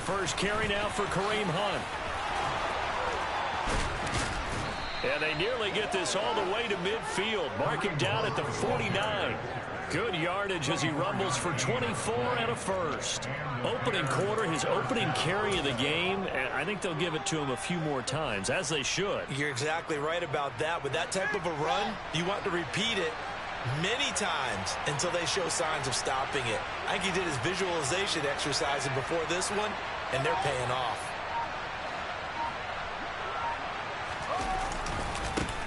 first carry now for Kareem Hunt. And they nearly get this all the way to midfield. Mark him down at the 49. Good yardage as he rumbles for 24 and a first. Opening quarter, his opening carry of the game, and I think they'll give it to him a few more times, as they should. You're exactly right about that. With that type of a run, you want to repeat it many times until they show signs of stopping it. I think he did his visualization exercising before this one, and they're paying off.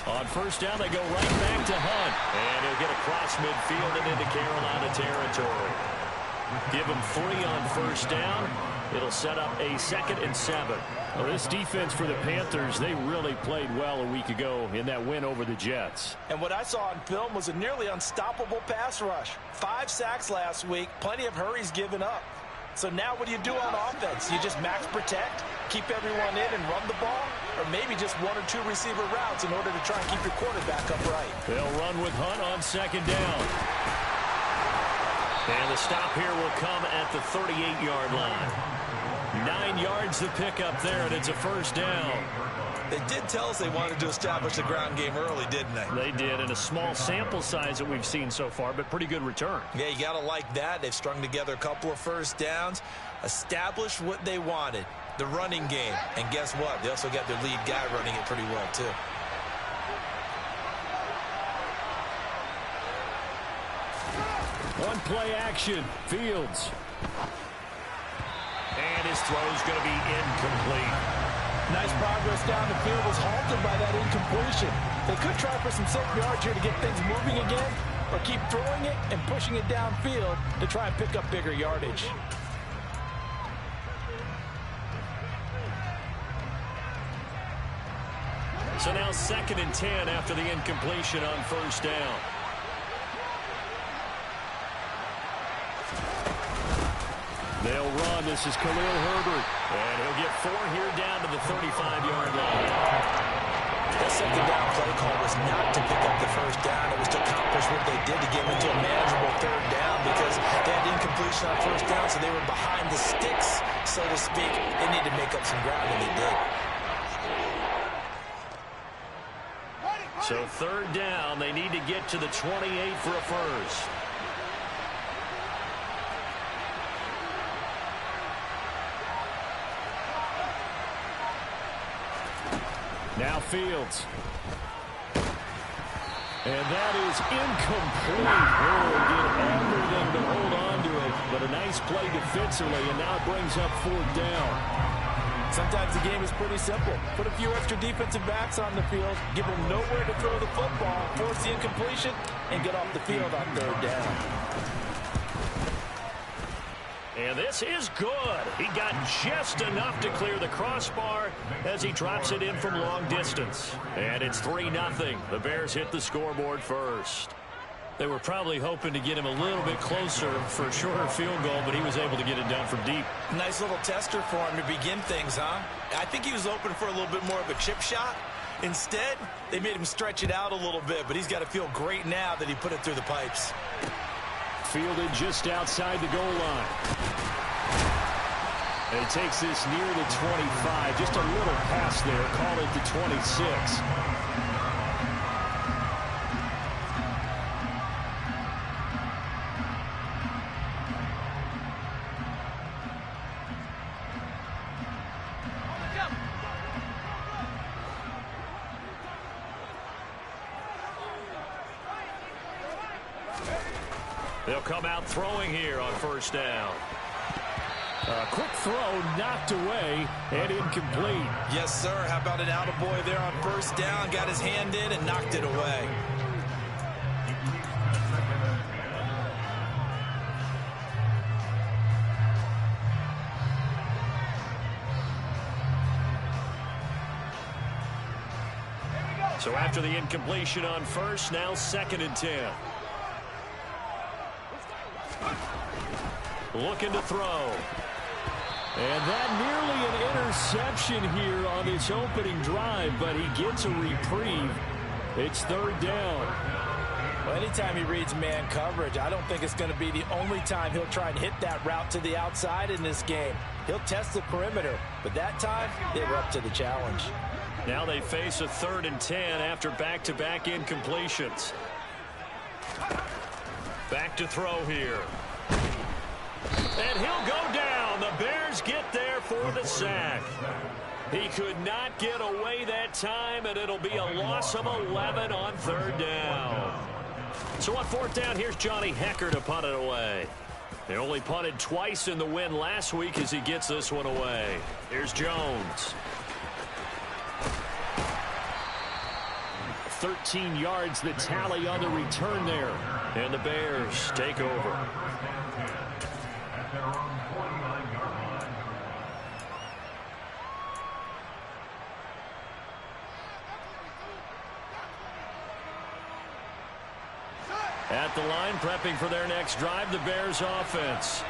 On first down, they go right back to Hunt. And he'll get across midfield and into Carolina territory. Give him 3 on first down. It'll set up a 2nd and 7. Well, this defense for the Panthers, they really played well a week ago in that win over the Jets. And what I saw on film was a nearly unstoppable pass rush. 5 sacks last week, plenty of hurries given up. So now what do you do on offense? You just max protect, keep everyone in and run the ball, or maybe just 1 or 2 receiver routes in order to try and keep your quarterback upright. They'll run with Hunt on 2nd down. And the stop here will come at the 38-yard line. 9 yards to pick up there, and it's a first down. They did tell us they wanted to establish the ground game early, didn't they? They did, in a small sample size that we've seen so far, but pretty good return. Yeah, you got to like that. They've strung together a couple of first downs, established what they wanted, the running game. And guess what? They also got their lead guy running it pretty well, too. One play action, Fields. And his throw's going to be incomplete. Nice progress down the field was halted by that incompletion. They could try for some safe yards here to get things moving again, or keep throwing it and pushing it downfield to try and pick up bigger yardage. So now 2nd and 10 after the incompletion on first down. They'll run. This is Khalil Herbert. And he'll get 4 here down to the 35-yard line. That 2nd down play call was not to pick up the first down. It was to accomplish what they did to get into a manageable 3rd down because they had incompletion on first down, so they were behind the sticks, so to speak. They needed to make up some ground, and they did. So 3rd down, they need to get to the 28 for a first. Now Fields. And that is incomplete. Oh, did everything to hold on to it. But a nice play defensively, and now it brings up 4th down. Sometimes the game is pretty simple. Put a few extra defensive backs on the field, give them nowhere to throw the football, force the incompletion, and get off the field on 3rd down. And this is good. He got just enough to clear the crossbar as he drops it in from long distance. And it's 3-0. The Bears hit the scoreboard first. They were probably hoping to get him a little bit closer for a shorter field goal, but he was able to get it down from deep. Nice little tester for him to begin things, huh? I think he was open for a little bit more of a chip shot. Instead, they made him stretch it out a little bit, but he's got to feel great now that he put it through the pipes. Fielded just outside the goal line. And he takes this near the 25. Just a little pass there. Call it the 26. They'll come out throwing here on first down. A quick throw knocked away and incomplete. Yes, sir. How about an attaboy there on first down? Got his hand in and knocked it away. So after the incompletion on first, now 2nd and 10. Looking to throw. And that nearly an interception here on this opening drive, but he gets a reprieve. It's 3rd down. Well, anytime he reads man coverage, I don't think it's going to be the only time he'll try and hit that route to the outside in this game. He'll test the perimeter, but that time they were up to the challenge. Now they face a 3rd and 10 after back-to-back incompletions. Back to throw here. And he'll go down. The Bears get there for the sack. He could not get away that time, and it'll be a loss of 11 on 3rd down. So on 4th down, here's Johnny Hecker to punt it away. They only punted twice in the win last week as he gets this one away. Here's Jones. 13 yards the tally on the return there. And the Bears take over. At the line, prepping for their next drive, the Bears offense.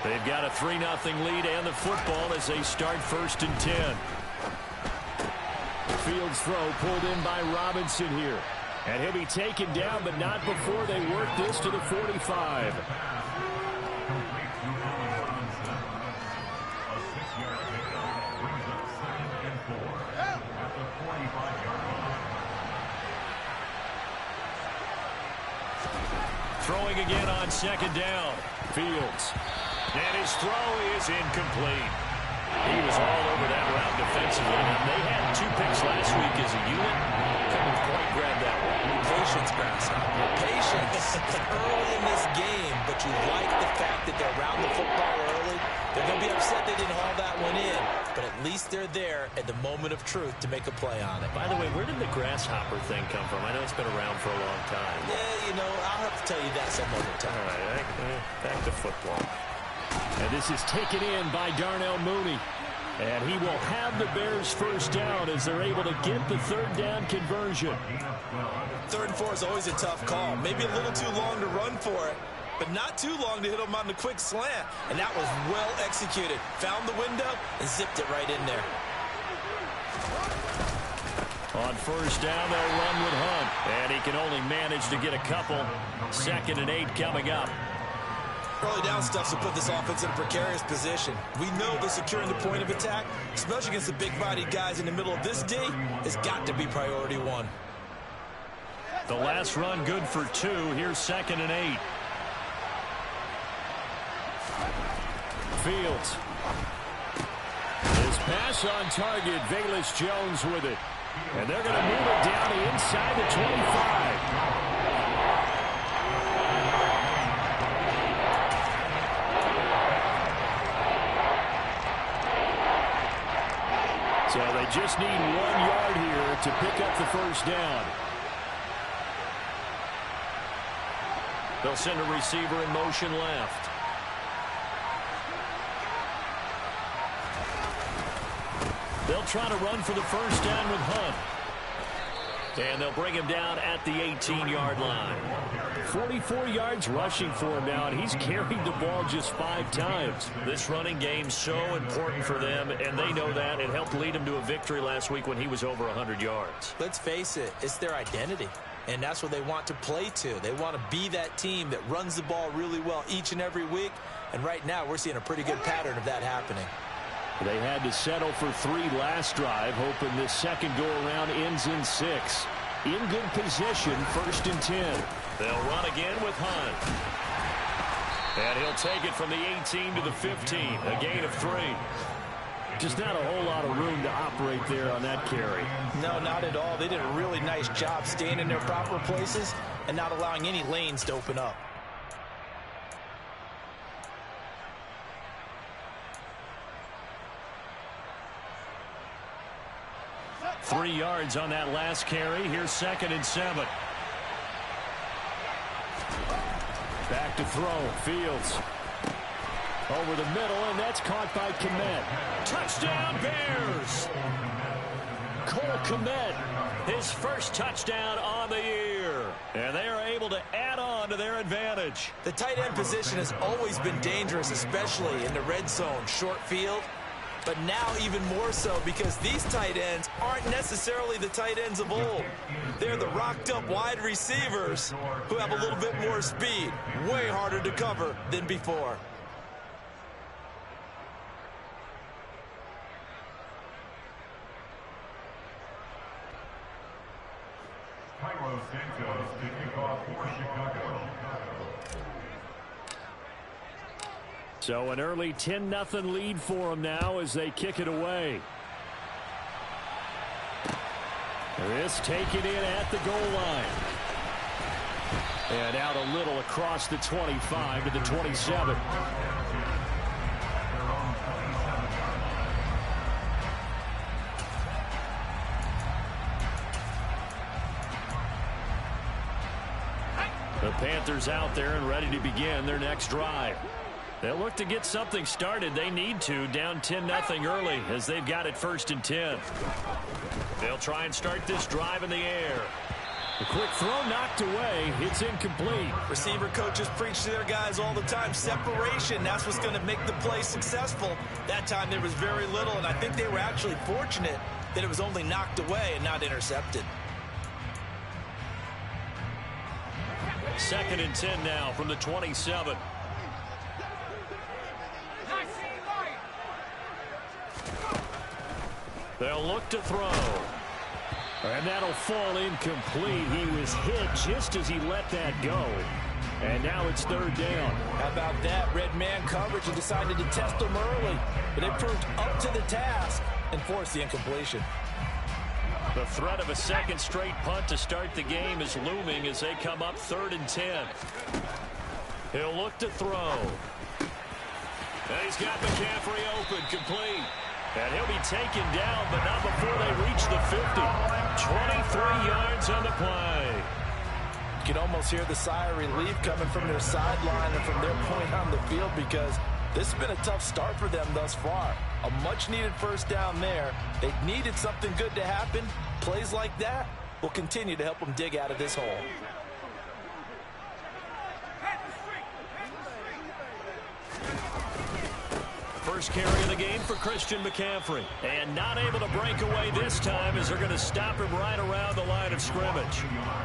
They've got a 3-0 lead and the football as they start 1st and 10. Fields throw pulled in by Robinson here. And he'll be taken down, but not before they work this to the 45. Throwing again on 2nd down. Fields. And his throw is incomplete. He was all over that route defensively. And they had 2 picks last week as a unit. Couldn't quite grab that one. Patience, Grasshopper. Patience early in this game, but you like the fact that they're around the football early. They're going to be upset they didn't haul that one in, but at least they're there at the moment of truth to make a play on it. By the way, where did the grasshopper thing come from? I know it's been around for a long time. Yeah, you know, I'll have to tell you that some other time. All right, back to football. And this is taken in by Darnell Mooney. And he will have the Bears 1st down as they're able to get the 3rd down conversion. 3rd and 4 is always a tough call. Maybe a little too long to run for it, but not too long to hit him on the quick slant. And that was well executed. Found the window and zipped it right in there. On 1st down, they'll run with Hunt. And he can only manage to get a couple. 2nd and 8 coming up. Early down stuff to put this offense in a precarious position. We know that securing the point of attack, especially against the big-bodied guys in the middle of this D, has got to be priority 1. The last run good for 2. Here's 2nd and 8. Fields. His pass on target. Velus Jones with it. And they're going to move it down to inside the 25. So they just need 1 yard here to pick up the 1st down. They'll send a receiver in motion left. They'll try to run for the 1st down with Hunt. And they'll bring him down at the 18-yard line. 44 yards rushing for him now, and he's carried the ball just 5 times. This running game's so important for them, and they know that. It helped lead him to a victory last week when he was over 100 yards. Let's face it, it's their identity, and that's what they want to play to. They want to be that team that runs the ball really well each and every week, and right now we're seeing a pretty good pattern of that happening. They had to settle for 3 last drive, hoping this second go-around ends in 6. In good position, 1st and 10. They'll run again with Hunt. And he'll take it from the 18 to the 15, a gain of 3. Just not a whole lot of room to operate there on that carry. No, not at all. They did a really nice job staying in their proper places and not allowing any lanes to open up. 3 yards on that last carry. Here's 2nd and 7. Back to throw. Fields. Over the middle, and that's caught by Kmet. Touchdown, Bears! Cole Kmet. His first touchdown on the year. And they are able to add on to their advantage. The tight end position has always been dangerous, especially in the red zone, short field. But now even more so because these tight ends aren't necessarily the tight ends of old. They're the rocked-up wide receivers who have a little bit more speed. Way harder to cover than before. So an early 10-0 lead for them now as they kick it away. This taken in at the goal line. And out a little across the 25 to the 27. The Panthers out there and ready to begin their next drive. They'll look to get something started. They need to, down 10-0 early as they've got it 1st and 10. They'll try and start this drive in the air. A quick throw knocked away. It's incomplete. Receiver coaches preach to their guys all the time. Separation, that's what's going to make the play successful. That time there was very little, and I think they were actually fortunate that it was only knocked away and not intercepted. 2nd and 10 now from the 27. They'll look to throw. And that'll fall incomplete. He was hit just as he let that go. And now it's 3rd down. How about that? Red man coverage and decided to test them early. But they proved up to the task and forced the incompletion. The threat of a 2nd straight punt to start the game is looming as they come up 3rd and 10. He'll look to throw. And he's got McCaffrey open, complete. And he'll be taken down, but not before they reach the 50. 23 yards on the play. You can almost hear the sigh of relief coming from their sideline and from their point on the field because this has been a tough start for them thus far. A much-needed 1st down there. They needed something good to happen. Plays like that will continue to help them dig out of this hole. First carry of the game for Christian McCaffrey. And not able to break away this time as they're going to stop him right around the line of scrimmage.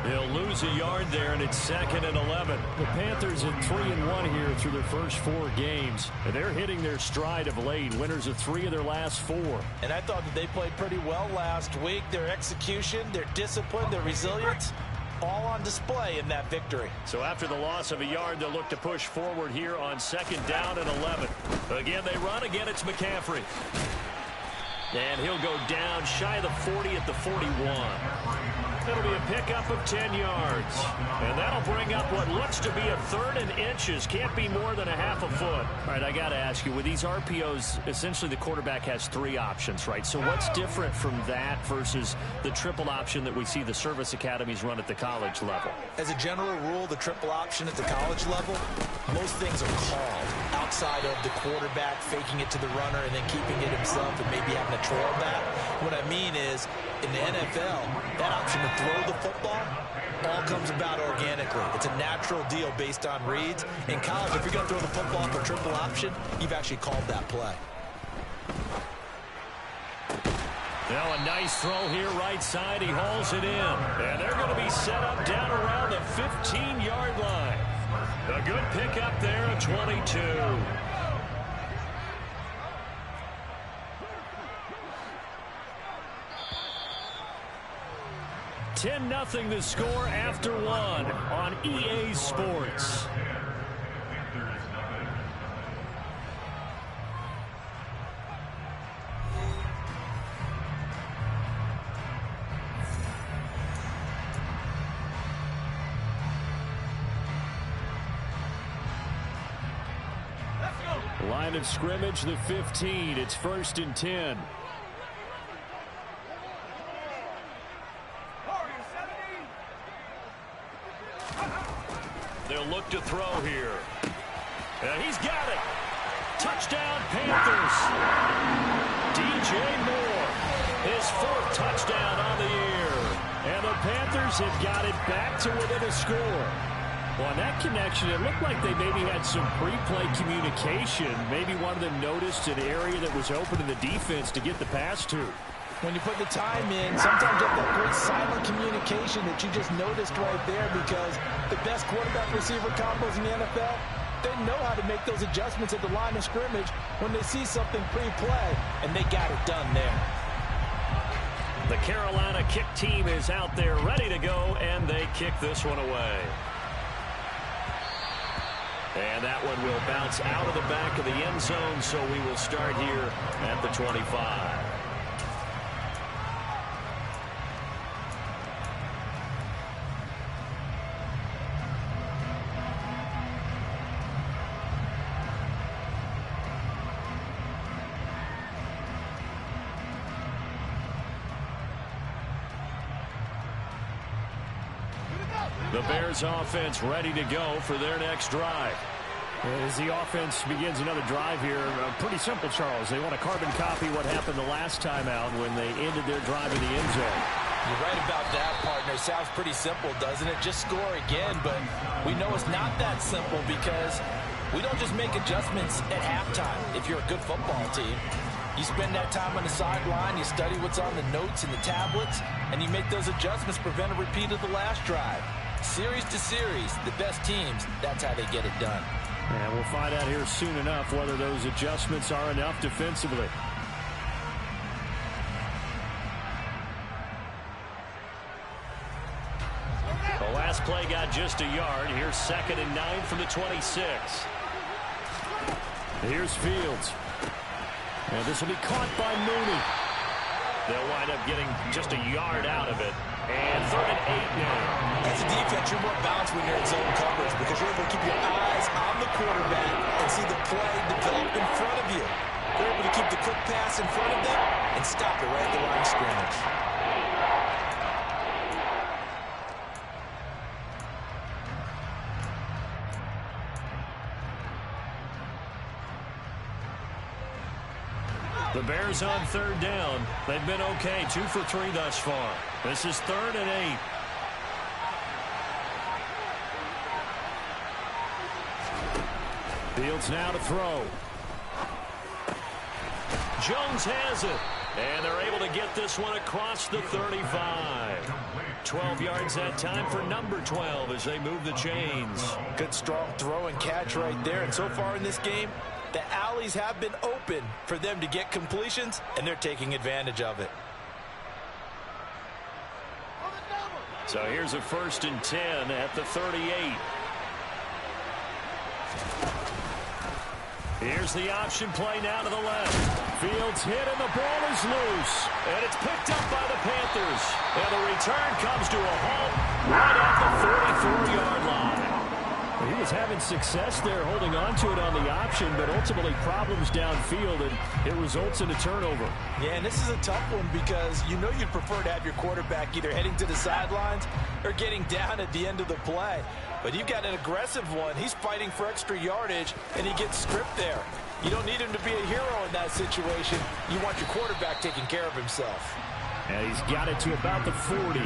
He'll lose a yard there, and it's 2nd and 11. The Panthers at 3-1 here through their first 4 games. And they're hitting their stride of late. Winners of 3 of their last 4. And I thought that they played pretty well last week. Their execution, their discipline, their resilience, all on display in that victory. So after the loss of a yard, they'll look to push forward here on 2nd down and 11. Again, they run. Again, it's McCaffrey. And he'll go down shy of the 40 at the 41. It'll be a pickup of 10 yards. And that'll bring up what looks to be a 3rd and inches. Can't be more than a half a foot. All right, I got to ask you, with these RPOs, essentially the quarterback has 3 options, right? So what's different from that versus the triple option that we see the service academies run at the college level? As a general rule, the triple option at the college level, most things are called outside of the quarterback faking it to the runner and then keeping it himself and maybe having a trail back. What I mean is, in the NFL, that option to throw the football all comes about organically. It's a natural deal based on reads. In college, if you're going to throw the football for triple option, you've actually called that play. Now a nice throw here right side. He hauls it in. And they're going to be set up down around the 15-yard line. A good pickup there at 22. 10-0 the score after 1 on EA Sports. Line of scrimmage, the 15. It's 1st and 10. They'll look to throw here. And he's got it. Touchdown, Panthers. DJ Moore, his 4th touchdown on the year. And the Panthers have got it back to within a score. Well, on that connection, it looked like they maybe had some pre-play communication. Maybe one of them noticed an area that was open in the defense to get the pass to. When you put the time in, sometimes you have that great silent communication that you just noticed right there, because the best quarterback-receiver combos in the NFL, they know how to make those adjustments at the line of scrimmage when they see something pre-play, and they got it done there. The Carolina kick team is out there ready to go, and they kick this one away. And that one will bounce out of the back of the end zone, so we will start here at the 25. The Bears offense ready to go for their next drive. As the offense begins another drive here, pretty simple, Charles. They want to carbon copy what happened the last time out when they ended their drive in the end zone. You're right about that, partner. Sounds pretty simple, doesn't it? Just score again, but we know it's not that simple, because we don't just make adjustments at halftime if you're a good football team. You spend that time on the sideline, you study what's on the notes and the tablets, and you make those adjustments to prevent a repeat of the last drive. Series to series, the best teams, that's how they get it done. And we'll find out here soon enough whether those adjustments are enough defensively. The last play got just a yard. Here's 2nd and 9 from the 26. Here's Fields. And this will be caught by Mooney. They'll wind up getting just a yard out of it. And 3rd and 8 now. As a defense, you're more balanced when you're in zone coverage, because you're able to keep your eyes on the quarterback and see the play develop in front of you. You're able to keep the quick pass in front of them and stop it right at the line of scrimmage. The Bears on 3rd down. They've been okay, 2 for 3 thus far. This is 3rd and 8. Fields now to throw. Jones has it. And they're able to get this one across the 35. 12 yards that time for number 12 as they move the chains. Good strong throw and catch right there. And so far in this game, the alleys have been open for them to get completions, and they're taking advantage of it. So here's a 1st and 10 at the 38. Here's the option play now to the left. Fields hit and the ball is loose. And it's picked up by the Panthers. And the return comes to a halt right at the 44-yard line. He was having success there holding on to it on the option, but ultimately problems downfield, and it results in a turnover. Yeah, and this is a tough one, because you know you'd prefer to have your quarterback either heading to the sidelines or getting down at the end of the play. But you've got an aggressive one. He's fighting for extra yardage, and he gets stripped there. You don't need him to be a hero in that situation. You want your quarterback taking care of himself. And he's got it to about the 40.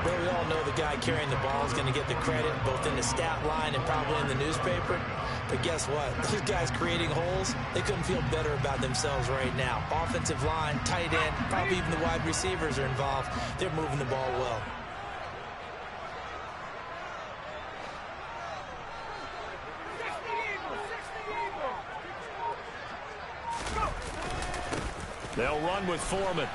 Well, we all know the guy carrying the ball is going to get the credit, both in the stat line and probably in the newspaper. But guess what? Those guys creating holes, they couldn't feel better about themselves right now. Offensive line, tight end, probably even the wide receivers are involved. They're moving the ball well. They'll run with Foreman.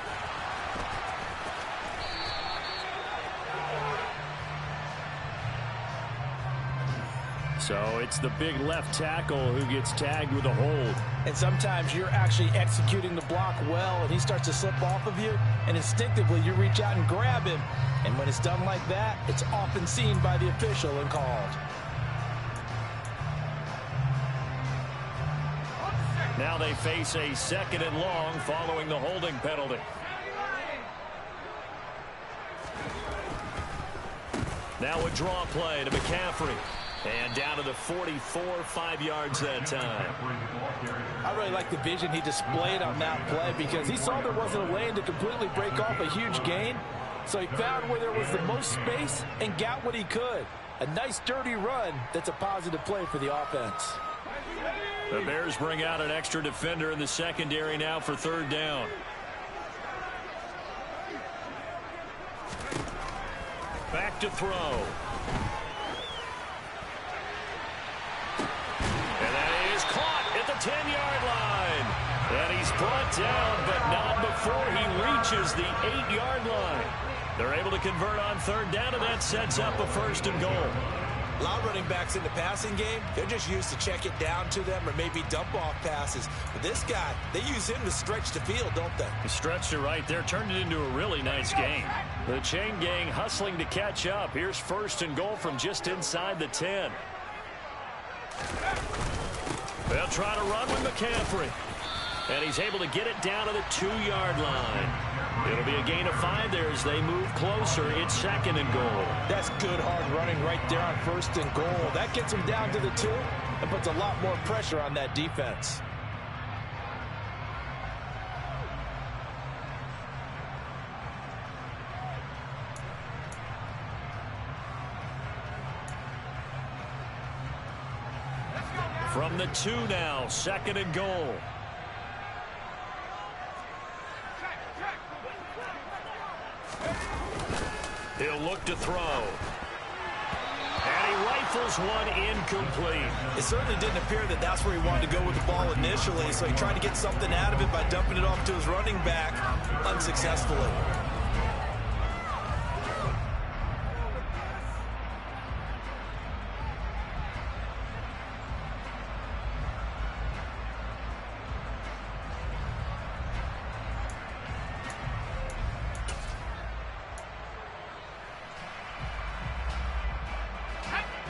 So it's the big left tackle who gets tagged with a hold. And sometimes you're actually executing the block well, and he starts to slip off of you, and instinctively you reach out and grab him. And when it's done like that, it's often seen by the official and called. Now they face a 2nd and long following the holding penalty. Now a draw play to McCaffrey. And down to the 44, 5 yards that time. I really like the vision he displayed on that play, because he saw there wasn't a lane to completely break off a huge gain. So he found where there was the most space and got what he could. A nice dirty run that's a positive play for the offense. The Bears bring out an extra defender in the secondary now for third down. Back to throw. And that is caught at the 10-yard line. And he's brought down, but not before he reaches the 8-yard line. They're able to convert on third down, and that sets up a 1st and goal. A lot of running backs in the passing game, they're just used to check it down to them or maybe dump off passes. But this guy, they use him to stretch the field, don't they? He stretched it right there, turned it into a really nice game. The chain gang hustling to catch up. Here's 1st and goal from just inside the 10. They'll try to run with McCaffrey. And he's able to get it down to the 2-yard line. It'll be a gain of 5 there as they move closer. It's 2nd and goal. That's good hard running right there on 1st and goal. That gets him down to the 2 and puts a lot more pressure on that defense. From the 2 now, 2nd and goal. He'll look to throw. And he rifles one incomplete. It certainly didn't appear that that's where he wanted to go with the ball initially, so he tried to get something out of it by dumping it off to his running back unsuccessfully.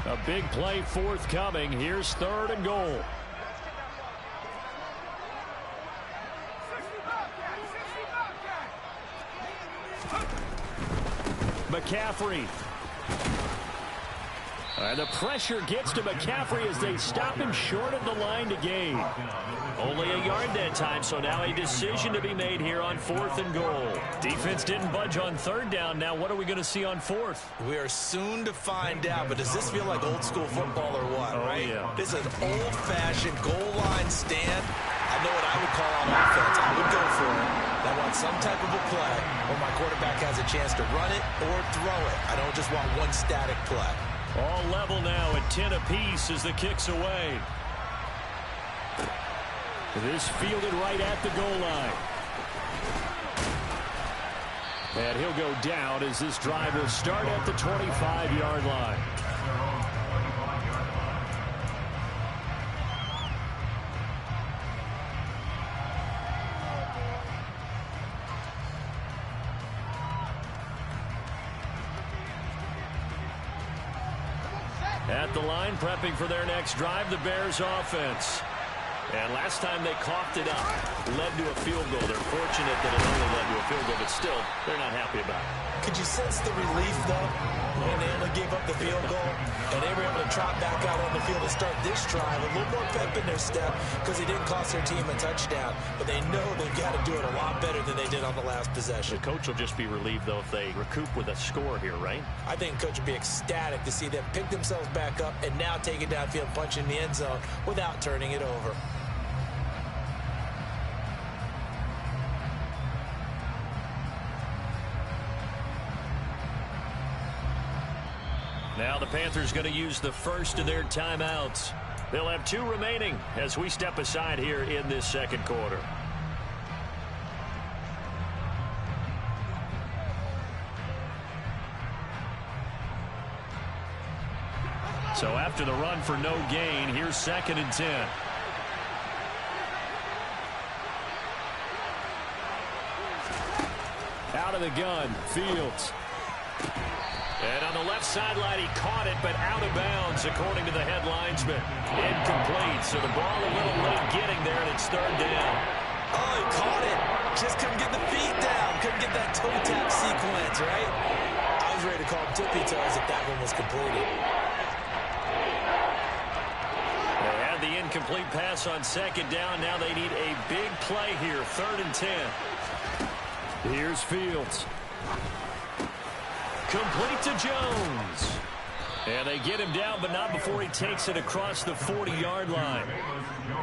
A big play forthcoming. Here's 3rd and goal. McCaffrey. And the pressure gets to McCaffrey as they stop him short of the line to gain. Only a yard that time, so now a decision to be made here on 4th and goal. Defense didn't budge on 3rd down. Now what are we going to see on 4th? We are soon to find out, but does this feel like old school football or what, right? Yeah. This is an old-fashioned goal line stand. I know what I would call on offense. I would go for it. I want some type of a play where my quarterback has a chance to run it or throw it. I don't just want one static play. All level now at 10 apiece as the kick's away. This fielded right at the goal line. And he'll go down as this drive will start at the 25-yard line. At the line, prepping for their next drive, the Bears offense. And last time they coughed it up, led to a field goal. They're fortunate that it only led to a field goal, but still, they're not happy about it. Could you sense the relief, though, when they only gave up the field goal and they were able to trot back out on the field and start this drive? A little more pep in their step because they didn't cost their team a touchdown, but they know they've got to do it a lot better than they did on the last possession. The coach will just be relieved, though, if they recoup with a score here, right? I think coach would be ecstatic to see them pick themselves back up and now take it downfield, punch in the end zone without turning it over. Now the Panthers going to use the first of their timeouts. They'll have 2 remaining as we step aside here in this second quarter. So after the run for no gain, here's 2nd and 10. Out of the gun, Fields. And on the left sideline, he caught it, but out of bounds, according to the head linesman. Incomplete, so the ball a little late getting there, and it's 3rd down. Oh, he caught it. Just couldn't get the feet down. Couldn't get that toe tap sequence, right? I was ready to call him tippy toes if that one was completed. They had the incomplete pass on 2nd down. Now they need a big play here, 3rd and 10. Here's Fields. Complete to Jones. And they get him down, but not before he takes it across the 40-yard line.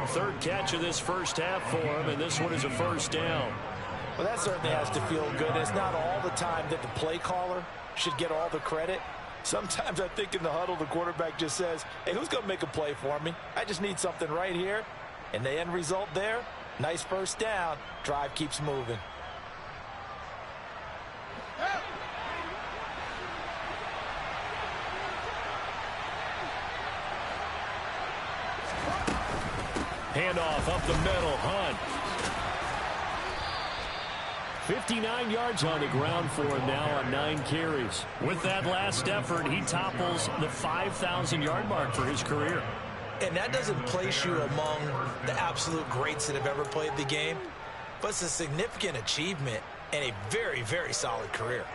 Third catch of this first half for him, and this one is a first down. Well, that certainly has to feel good. It's not all the time that the play caller should get all the credit. Sometimes I think in the huddle, the quarterback just says, hey, who's going to make a play for me? I just need something right here. And the end result there, nice first down. Drive keeps moving. Handoff up the middle, Hunt. 59 yards on the ground for him now on 9 carries. With that last effort, he topples the 5,000-yard mark for his career. And that doesn't place you among the absolute greats that have ever played the game, but it's a significant achievement and a very, very solid career.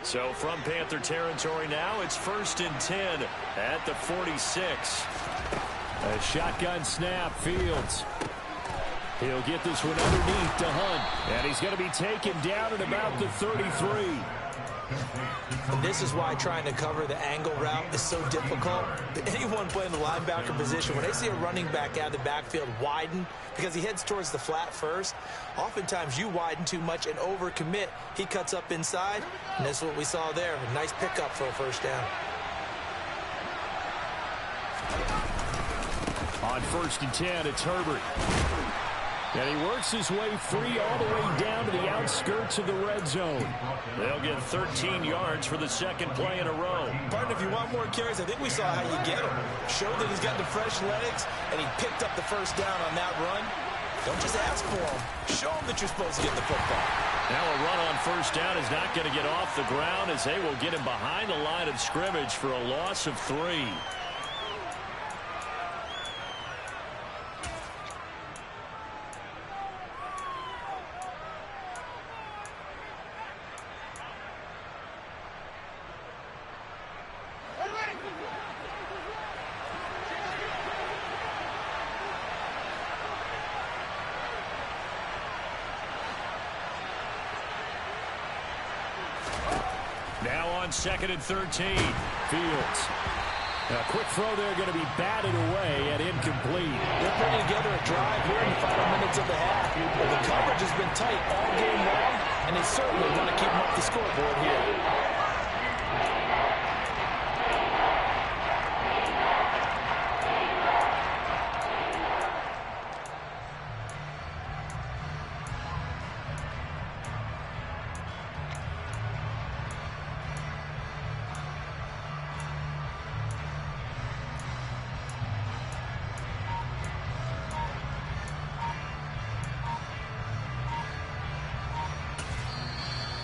So from Panther territory now, it's 1st and 10 at the 46. A shotgun snap, Fields. He'll get this one underneath to Hunt. And he's going to be taken down at about the 33. And this is why trying to cover the angle route is so difficult. Anyone playing the linebacker position, when they see a running back out of the backfield widen because he heads towards the flat first, oftentimes you widen too much and overcommit. He cuts up inside, and that's what we saw there. A nice pickup for a first down. On 1st and 10, it's Herbert. And he works his way free all the way down to the outskirts of the red zone. They'll get 13 yards for the second play in a row. Partner, if you want more carries, I think we saw how you get him. Showed that he's got the fresh legs, and he picked up the first down on that run. Don't just ask for him. Show him that you're supposed to get the football. Now a run on first down is not going to get off the ground as they will get him behind the line of scrimmage for a loss of 3. Now on 2nd and 13, Fields. A quick throw there going to be batted away and incomplete. They're putting together a drive here in the final minutes of the half. But the coverage has been tight all game long, and they certainly want to keep them off the scoreboard here.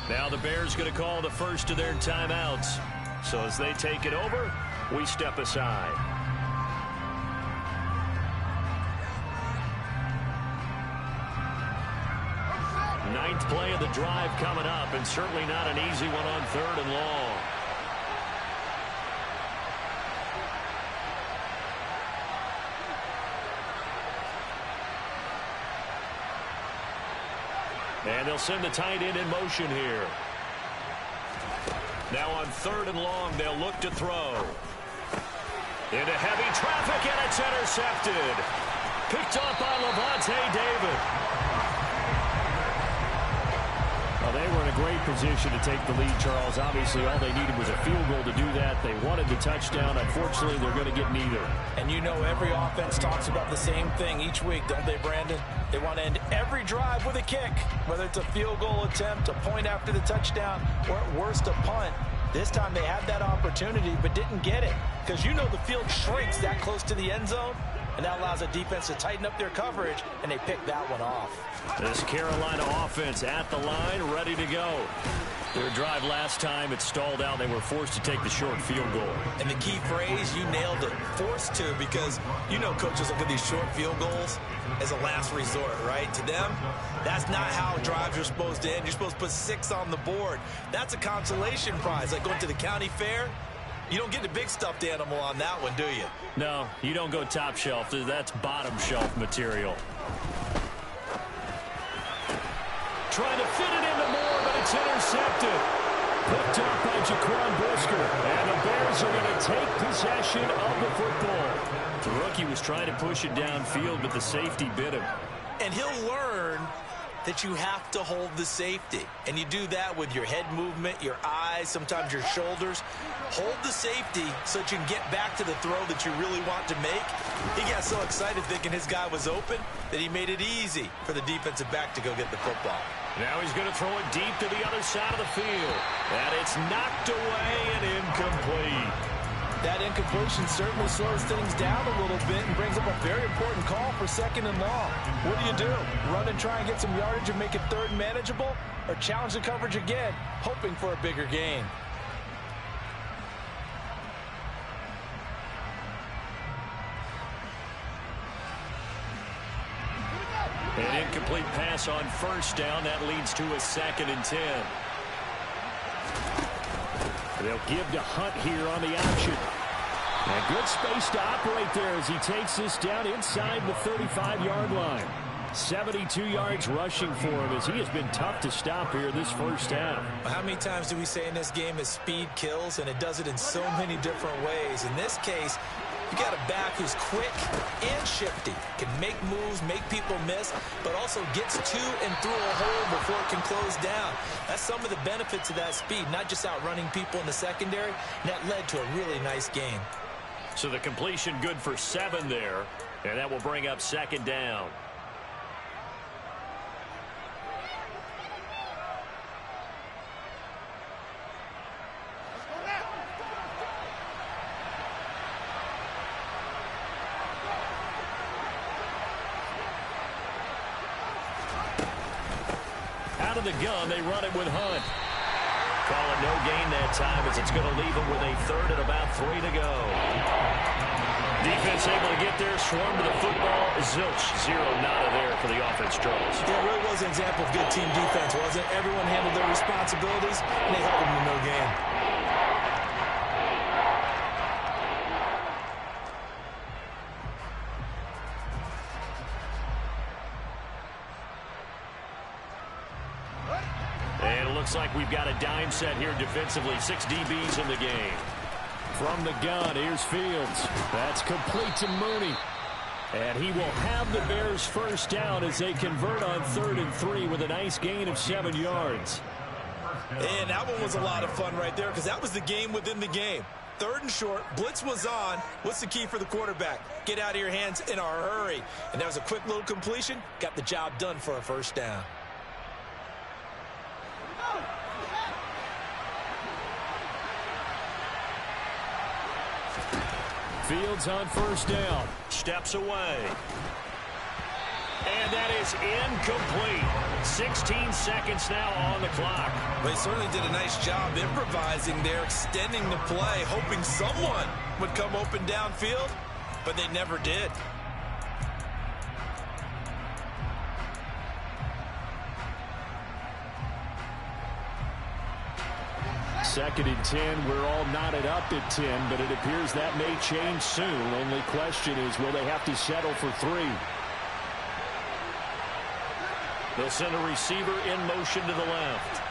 Now the Bears going to call the first of their timeouts. So as they take it over, we step aside. Ninth play of the drive coming up, and certainly not an easy one on 3rd and long. And they'll send the tight end in motion here. Now on 3rd and long, they'll look to throw. Into heavy traffic, and it's intercepted. Picked off by Levante David. Well, they were in a great position to take the lead, Charles. Obviously, all they needed was a field goal to do that. They wanted the touchdown. Unfortunately, they're going to get neither. And you know every offense talks about the same thing each week, don't they, Brandon? They want to end every drive with a kick, whether it's a field goal attempt, a point after the touchdown, or at worst a punt. This time they had that opportunity but didn't get it because you know the field shrinks that close to the end zone, and that allows a defense to tighten up their coverage, and they pick that one off. This Carolina offense at the line, ready to go. Their drive last time, it stalled out. They were forced to take the short field goal. And the key phrase, you nailed it, forced to, because you know coaches look at these short field goals as a last resort, right? To them, that's not how drives are supposed to end. You're supposed to put 6 on the board. That's a consolation prize, like going to the county fair. You don't get the big stuffed animal on that one, do you? No, you don't go top shelf. That's bottom shelf material. Trying to fit it into Moore, but it's intercepted. Picked up by Jaquan Brisker. And the Bears are going to take possession of the football. The rookie was trying to push it downfield, but the safety bit him. And he'll learn that you have to hold the safety. And you do that with your head movement, your eyes, sometimes your shoulders. Hold the safety so that you can get back to the throw that you really want to make. He got so excited thinking his guy was open that he made it easy for the defensive back to go get the football. Now he's going to throw it deep to the other side of the field. And it's knocked away and incomplete. That incompletion certainly slows things down a little bit and brings up a very important call for 2nd and long. What do? Run and try and get some yardage and make it 3rd and manageable? Or challenge the coverage again, hoping for a bigger gain? An incomplete pass on 1st down. That leads to a 2nd and 10. They'll give to Hunt here on the option. And good space to operate there as he takes this down inside the 35-yard line. 72 yards rushing for him as he has been tough to stop here this first half. How many times do we say in this game is speed kills, and it does it in so many different ways. In this case, you got a back who's quick and shifty, can make moves, make people miss, but also gets to and through a hole before it can close down. That's some of the benefits of that speed, not just outrunning people in the secondary. And that led to a really nice game. So the completion good for 7 there, and that will bring up 2nd down. Out of the gun, they run it with Hunt. Call it no gain that time as it's going to leave them with a 3rd and about 3 to go. Defense able to get there, swarm to the football. Zilch, 0 nada there for the offense draws. Yeah, it really was an example of good team defense, wasn't it? Everyone handled their responsibilities, and they held them to no gain. Looks like we've got a dime set here defensively. 6 DBs in the game. From the gun, here's Fields. That's complete to Mooney. And he will have the Bears' 1st down as they convert on 3rd and 3 with a nice gain of 7 yards. And that one was a lot of fun right there because that was the game within the game. 3rd and short, blitz was on. What's the key for the quarterback? Get out of your hands in a hurry. And that was a quick little completion. Got the job done for a 1st down. Fields on 1st down. Steps away. And that is incomplete. 16 seconds now on the clock. They certainly did a nice job improvising there, extending the play, hoping someone would come open downfield, but they never did. Second and 10, we're all knotted up at 10, but it appears that may change soon. Only question is, will they have to settle for 3? They'll send a receiver in motion to the left.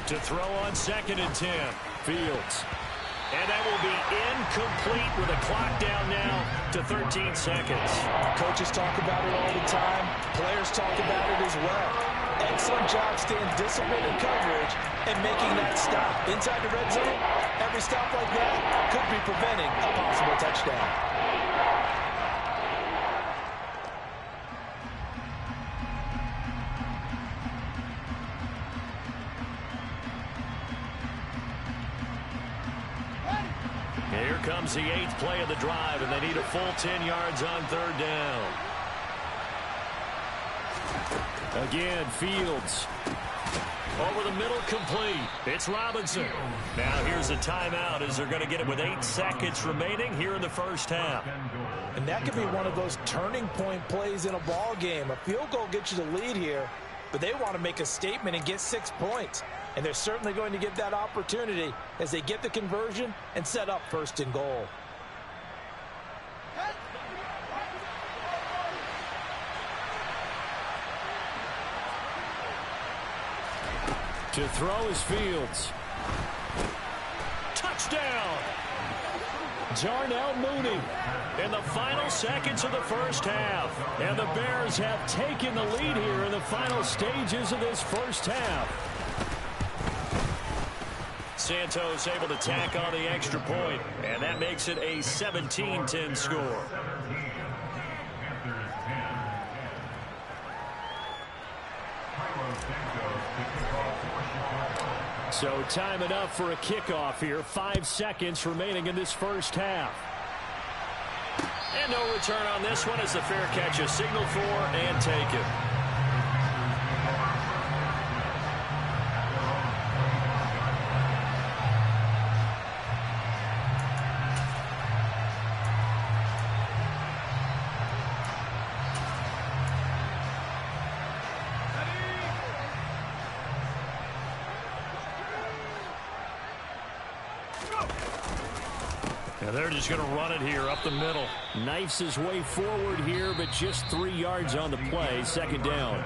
To throw on 2nd and 10, Fields. And that will be incomplete with a clock down now to 13 seconds. Coaches talk about it all the time. Players talk about it as well. Excellent job staying disciplined in coverage and making that stop. Inside the red zone, every stop like that could be preventing a possible touchdown. Here comes the 8th play of the drive, and they need a full 10 yards on 3rd down. Again, Fields. Over the middle, complete. It's Robinson. Now here's a timeout as they're going to get it with 8 seconds remaining here in the first half. And that could be one of those turning point plays in a ball game. A field goal gets you the lead here, but they want to make a statement and get 6 points. And they're certainly going to get that opportunity as they get the conversion and set up 1st and goal. To throw is Fields. Touchdown! Darnell Mooney in the final seconds of the first half. And the Bears have taken the lead here in the final stages of this first half. Santos able to tack on the extra point, and that makes it a 17-10 score. So time enough for a kickoff here. 5 seconds remaining in this first half. And no return on this one as the fair catch is signaled for and taken. And they're just going to run it here up the middle. Knifes his way forward here, but just 3 yards on the play. Second down.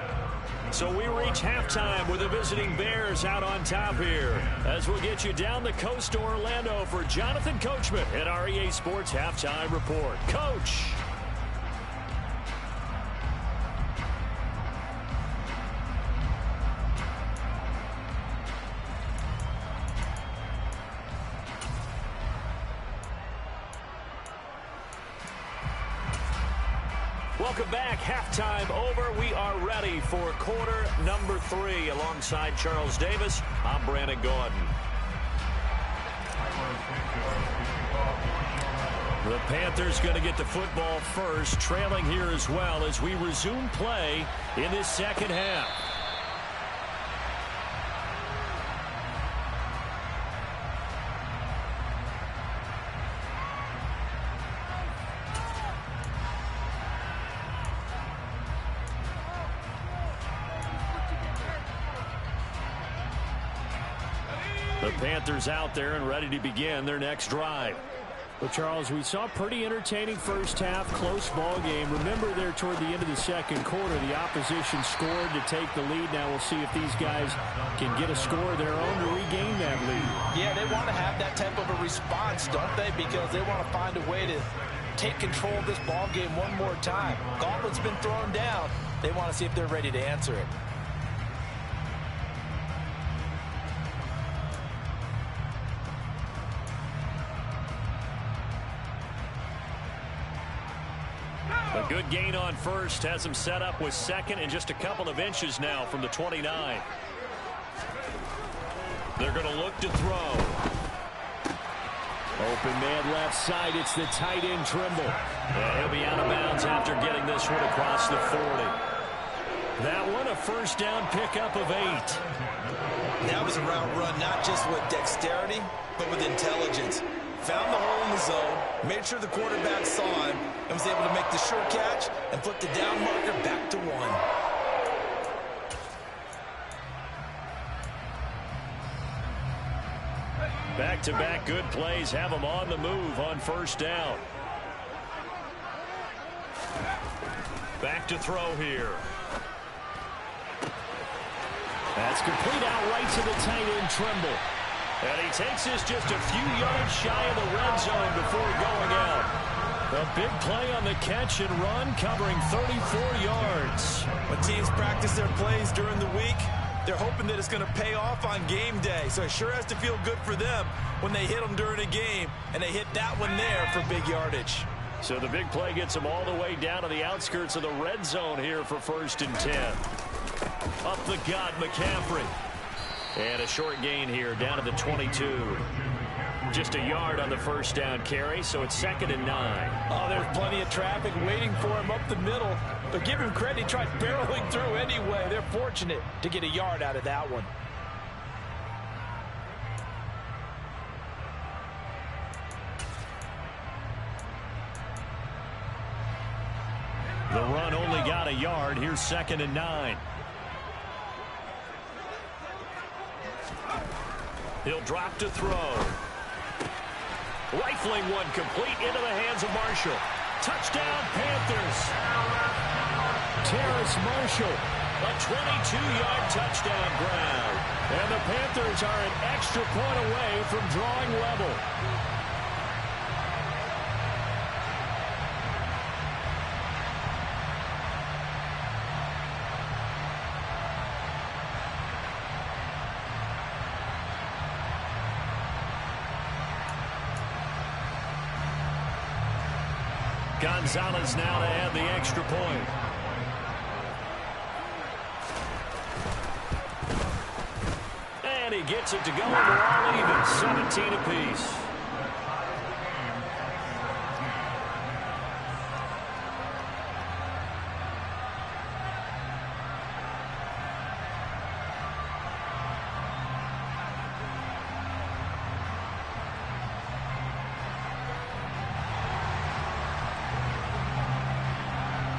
So we reach halftime with the visiting Bears out on top here. As we'll get you down the coast to Orlando for Jonathan Coachman at our EA Sports Halftime Report. Coach. Welcome back. Halftime over. We are ready for quarter number 3. Alongside Charles Davis, I'm Brandon Gaudin. The Panthers going to get the football first, trailing here as well as we resume play in this second half. The Panthers out there and ready to begin their next drive. Well, Charles, we saw a pretty entertaining first half, close ball game. Remember there toward the end of the second quarter, the opposition scored to take the lead. Now we'll see if these guys can get a score of their own to regain that lead. Yeah, they want to have that type of a response, don't they? Because they want to find a way to take control of this ball game one more time. Gauntlet's been thrown down. They want to see if they're ready to answer it. A good gain on first has him set up with second and just a couple of inches now from the 29. They're going to look to throw. Open man left side. It's the tight end Trimble. And he'll be out of bounds after getting this one across the 40. That one a first down pickup of 8. That was a route run not just with dexterity, but with intelligence. Found the hole in the zone, made sure the quarterback saw him, and was able to make the short catch and flip the down marker back to 1. Back-to-back good plays have them on the move on first down. Back to throw here. That's complete out right to the tight end Trimble. And he takes this just a few yards shy of the red zone before going out. A big play on the catch and run, covering 34 yards. When teams practice their plays during the week, they're hoping that it's going to pay off on game day. So it sure has to feel good for them when they hit them during a game, and they hit that one there for big yardage. So the big play gets them all the way down to the outskirts of the red zone here for 1st and 10. Up the gut, McCaffrey. And a short gain here down to the 22. Just a yard on the first down carry, so it's 2nd and 9. Oh, there's plenty of traffic waiting for him up the middle. But give him credit, he tried barreling through anyway. They're fortunate to get a yard out of that one. The run only got a yard. Here's 2nd and 9. He'll drop to throw. Rifling one complete into the hands of Marshall. Touchdown, Panthers. Terrace Marshall. A 22-yard touchdown grab. And the Panthers are an extra point away from drawing level. Gonzalez now to add the extra point. And he gets it to go, and we're all even, 17 apiece.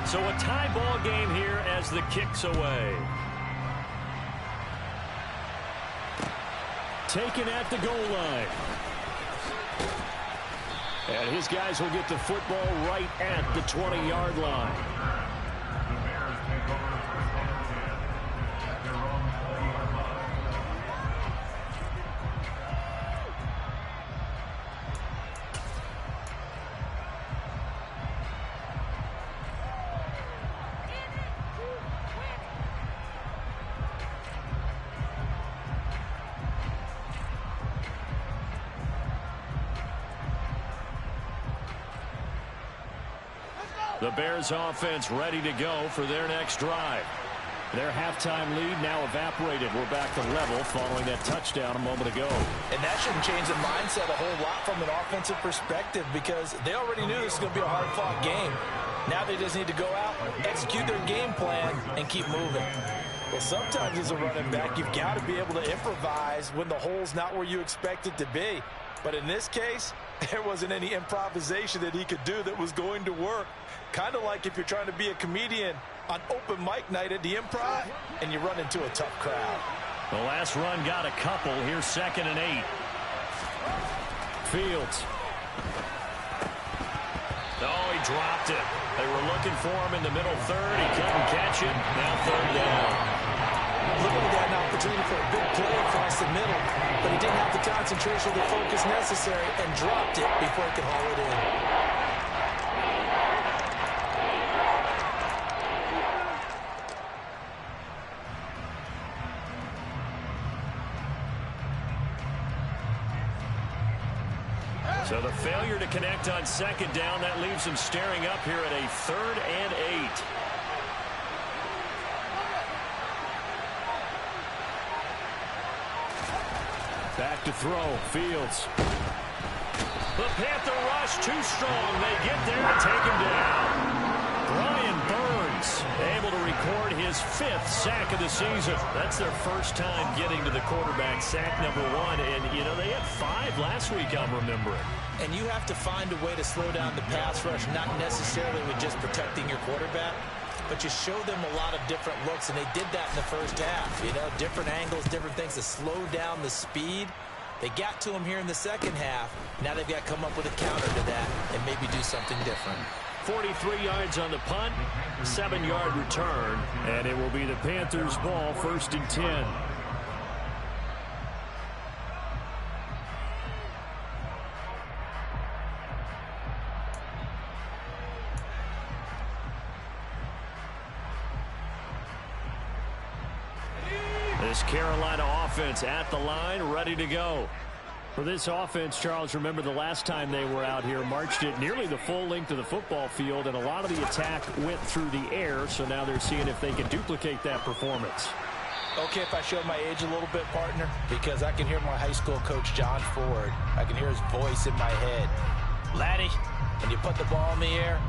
So a tie ball game here as the kick's away. Taken at the goal line. And his guys will get the football right at the 20-yard line. The Bears offense ready to go for their next drive. Their halftime lead now evaporated. We're back to level following that touchdown a moment ago. And that shouldn't change the mindset a whole lot from an offensive perspective because they already knew this was going to be a hard-fought game. Now they just need to go out, execute their game plan, and keep moving. Well, sometimes as a running back, you've got to be able to improvise when the hole's not where you expect it to be. But in this case, there wasn't any improvisation that he could do that was going to work. Kind of like if you're trying to be a comedian on open mic night at the Improv and you run into a tough crowd. The last run got a couple. Here's 2nd and 8. Fields. Oh, he dropped it. They were looking for him in the middle third. He couldn't catch it. Now 3rd down. Looking at that, an opportunity for a big play across the middle, but he didn't have the concentration or the focus necessary and dropped it before he could haul it in. So the failure to connect on 2nd down, that leaves him staring up here at a 3rd and 8. Back to throw, Fields. The Panther rush too strong. They get there and take him down. Brian Burns able to record his 5th sack of the season. That's their first time getting to the quarterback, sack number 1. And, you know, they had 5 last week, I'm remembering. And you have to find a way to slow down the pass rush, not necessarily with just protecting your quarterback, but you show them a lot of different looks, and they did that in the first half. You know, different angles, different things to slow down the speed. They got to him here in the second half. Now they've got to come up with a counter to that and maybe do something different. 43 yards on the punt, 7-yard return, and it will be the Panthers' ball, 1st and 10. This Carolina offense at the line, ready to go. For this offense, Charles, remember the last time they were out here, marched it nearly the full length of the football field, and a lot of the attack went through the air, so now they're seeing if they can duplicate that performance. Okay, if I show my age a little bit, partner, because I can hear my high school coach, John Ford. I can hear his voice in my head. Laddie, when you put the ball in the air,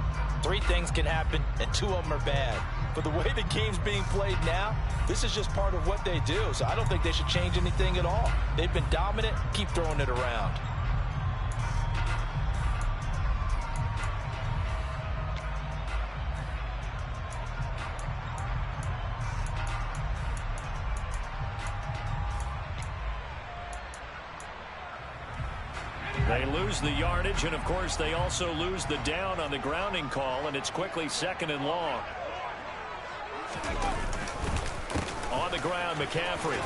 3 things can happen, and 2 of them are bad. But the way the game's being played now, this is just part of what they do. So I don't think they should change anything at all. They've been dominant. Keep throwing it around. They lose the yardage, and, of course, they also lose the down on the grounding call, and it's quickly 2nd and long. On the ground, McCaffrey.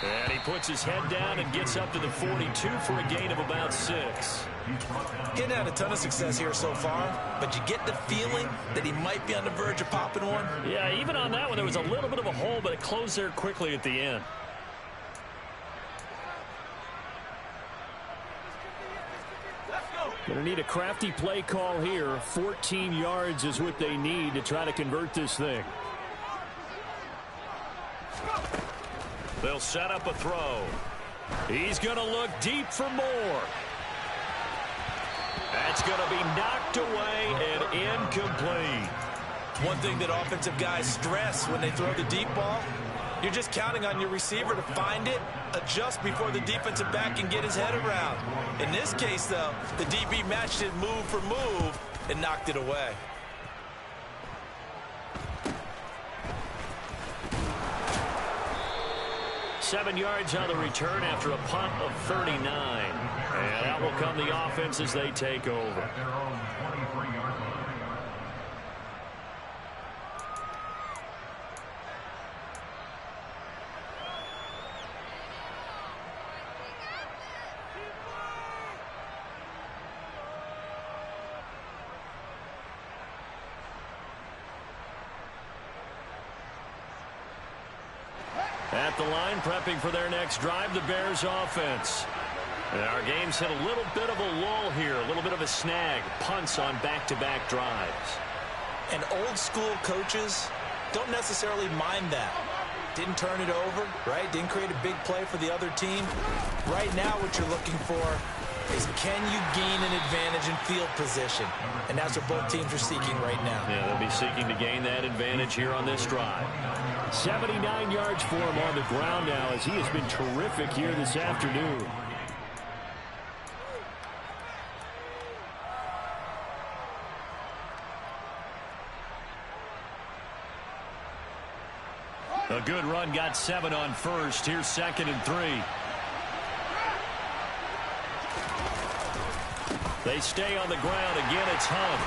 And he puts his head down and gets up to the 42 for a gain of about 6. Getting had a ton of success here so far, but you get the feeling that he might be on the verge of popping one. Yeah, even on that one, there was a little bit of a hole, but it closed there quickly at the end. Going to need a crafty play call here. 14 yards is what they need to try to convert this thing. They'll set up a throw. He's going to look deep for more. That's going to be knocked away and incomplete. One thing that offensive guys stress when they throw the deep ball, you're just counting on your receiver to find it, adjust before the defensive back can get his head around. In this case, though, the DB matched it move for move and knocked it away. Seven yards on the return after a punt of 39. And out will come the offense as they take over. At the line, prepping for their next drive, the Bears offense. And our game's hit a little bit of a lull here, a little bit of a snag. Punts on back-to-back drives. And old school coaches don't necessarily mind that. Didn't turn it over, right? Didn't create a big play for the other team. Right now what you're looking for is, can you gain an advantage in field position? And that's what both teams are seeking right now. Yeah, they'll be seeking to gain that advantage here on this drive. 79 yards for him on the ground now as he has been terrific here this afternoon. A good run, got 7 on first. Here's 2nd and 3. They stay on the ground. Again, it's Hunt.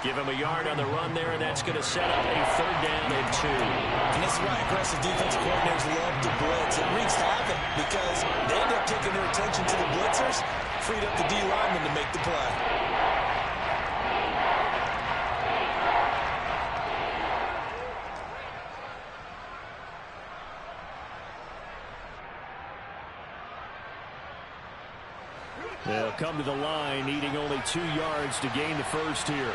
Give him a yard on the run there, and that's going to set up a 3rd down and 2. And this is why aggressive defensive coordinators love to blitz. It wreaks havoc because they end up taking their attention to the blitzers, freed up the D lineman to make the play. They'll come to the line, needing only 2 yards to gain the first here.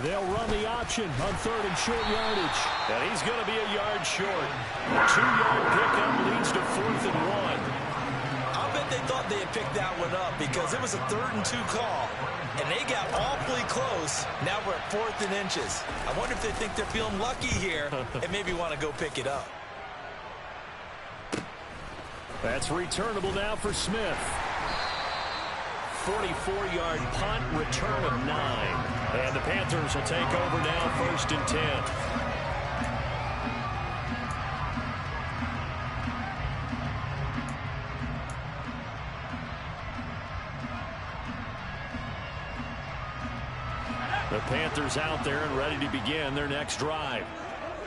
They'll run the option on 3rd and short yardage. And he's going to be a yard short. 2-yard pickup leads to 4th and 1. I'll bet they thought they had picked that one up because it was a 3rd and 2 call. And they got awfully close. Now we're at 4th and inches. I wonder if they think they're feeling lucky here and maybe want to go pick it up. That's returnable now for Smith. 44-yard punt, return of 9. And the Panthers will take over now, 1st and 10. The Panthers out there and ready to begin their next drive.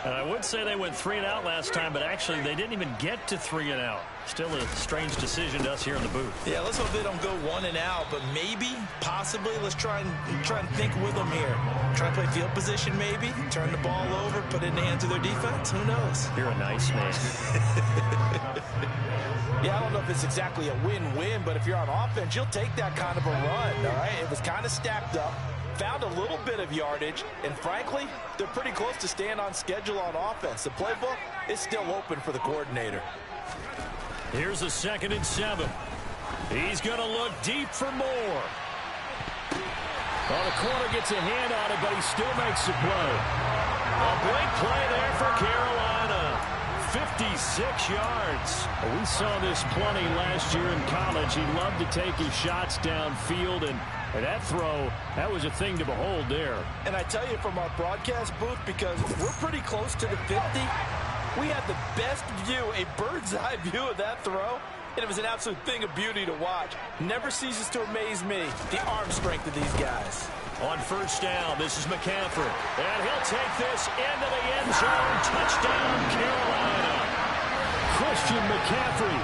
And I would say they went 3 and out last time, but actually they didn't even get to 3 and out. Still a strange decision to us here in the booth. Yeah, let's hope they don't go 1 and out, but maybe, possibly, let's try and think with them here. Try to play field position maybe, turn the ball over, put it in the hands of their defense. Who knows? You're a nice man. Yeah, I don't know if it's exactly a win-win, but if you're on offense, you'll take that kind of a run, all right? It was kind of stacked up. Found a little bit of yardage, and frankly, they're pretty close to staying on schedule on offense. The playbook is still open for the coordinator. Here's a 2nd and 7. He's going to look deep for more. Well, the corner gets a hand on it, but he still makes the play. A big play there for Carolina. 56 yards. We saw this plenty last year in college. He loved to take his shots downfield, and that throw, that was a thing to behold there. And I tell you from our broadcast booth, because we're pretty close to the 50, we had the best view, a bird's-eye view of that throw, and it was an absolute thing of beauty to watch. Never ceases to amaze me, the arm strength of these guys. On first down, this is McCaffrey. And he'll take this into the end zone. Touchdown, Carolina. Christian McCaffrey,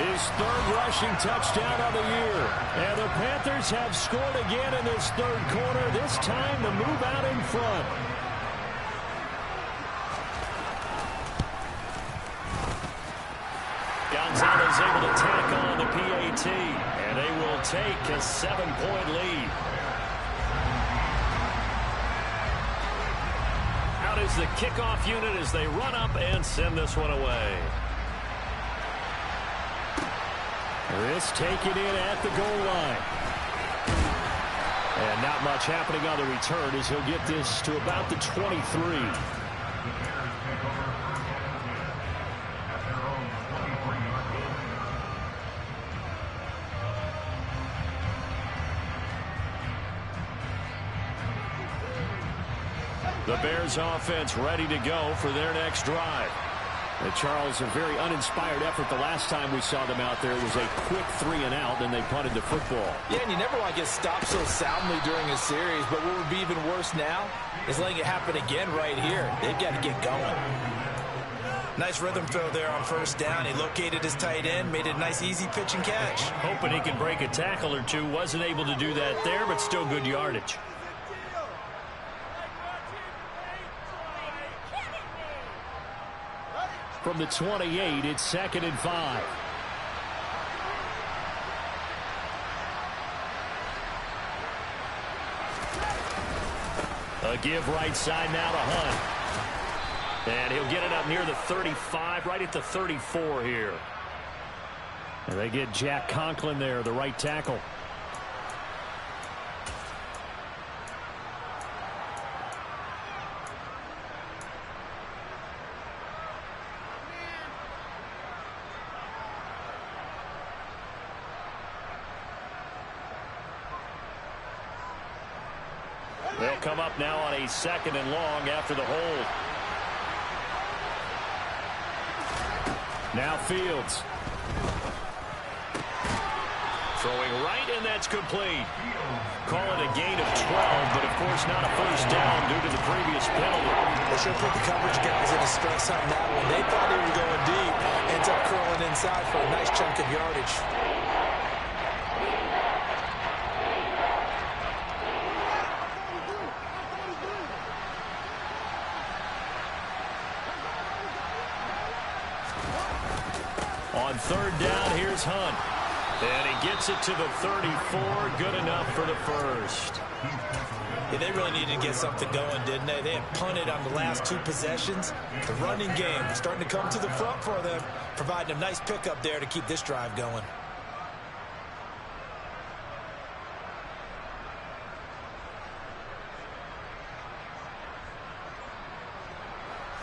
his third rushing touchdown of the year. And the Panthers have scored again in this third quarter, this time to move out in front. Gonzalez able to tack on the PAT, and they will take a 7-point lead. Out is the kickoff unit as they run up and send this one away. This taken in at the goal line. And not much happening on the return as he'll get this to about the 23. The Bears offense ready to go for their next drive. And Charles, a very uninspired effort the last time we saw them out there. It was a quick 3-and-out, then they punted the football. Yeah, and you never want to get stopped so soundly during a series, but what would be even worse now is letting it happen again right here. They've got to get going. Nice rhythm throw there on first down. He located his tight end, made it a nice easy pitch and catch. Hoping he could break a tackle or two. Wasn't able to do that there, but still good yardage. From the 28, it's 2nd and 5. A give right side now to Hunt. And he'll get it up near the 35, right at the 34 here. And they get Jack Conklin there, the right tackle. They'll come up now on a 2nd and long after the hold. Now Fields. Throwing right, and that's complete. Call it a gain of 12, but of course not a first down due to the previous penalty. They should put the coverage guys in a stress on that one. They thought they were going deep. Ends up curling inside for a nice chunk of yardage. On third down, here's Hunt. And he gets it to the 34. Good enough for the first. Yeah, they really needed to get something going, didn't they? They had punted on the last 2 possessions. The running game starting to come to the front for them, providing a nice pickup there to keep this drive going.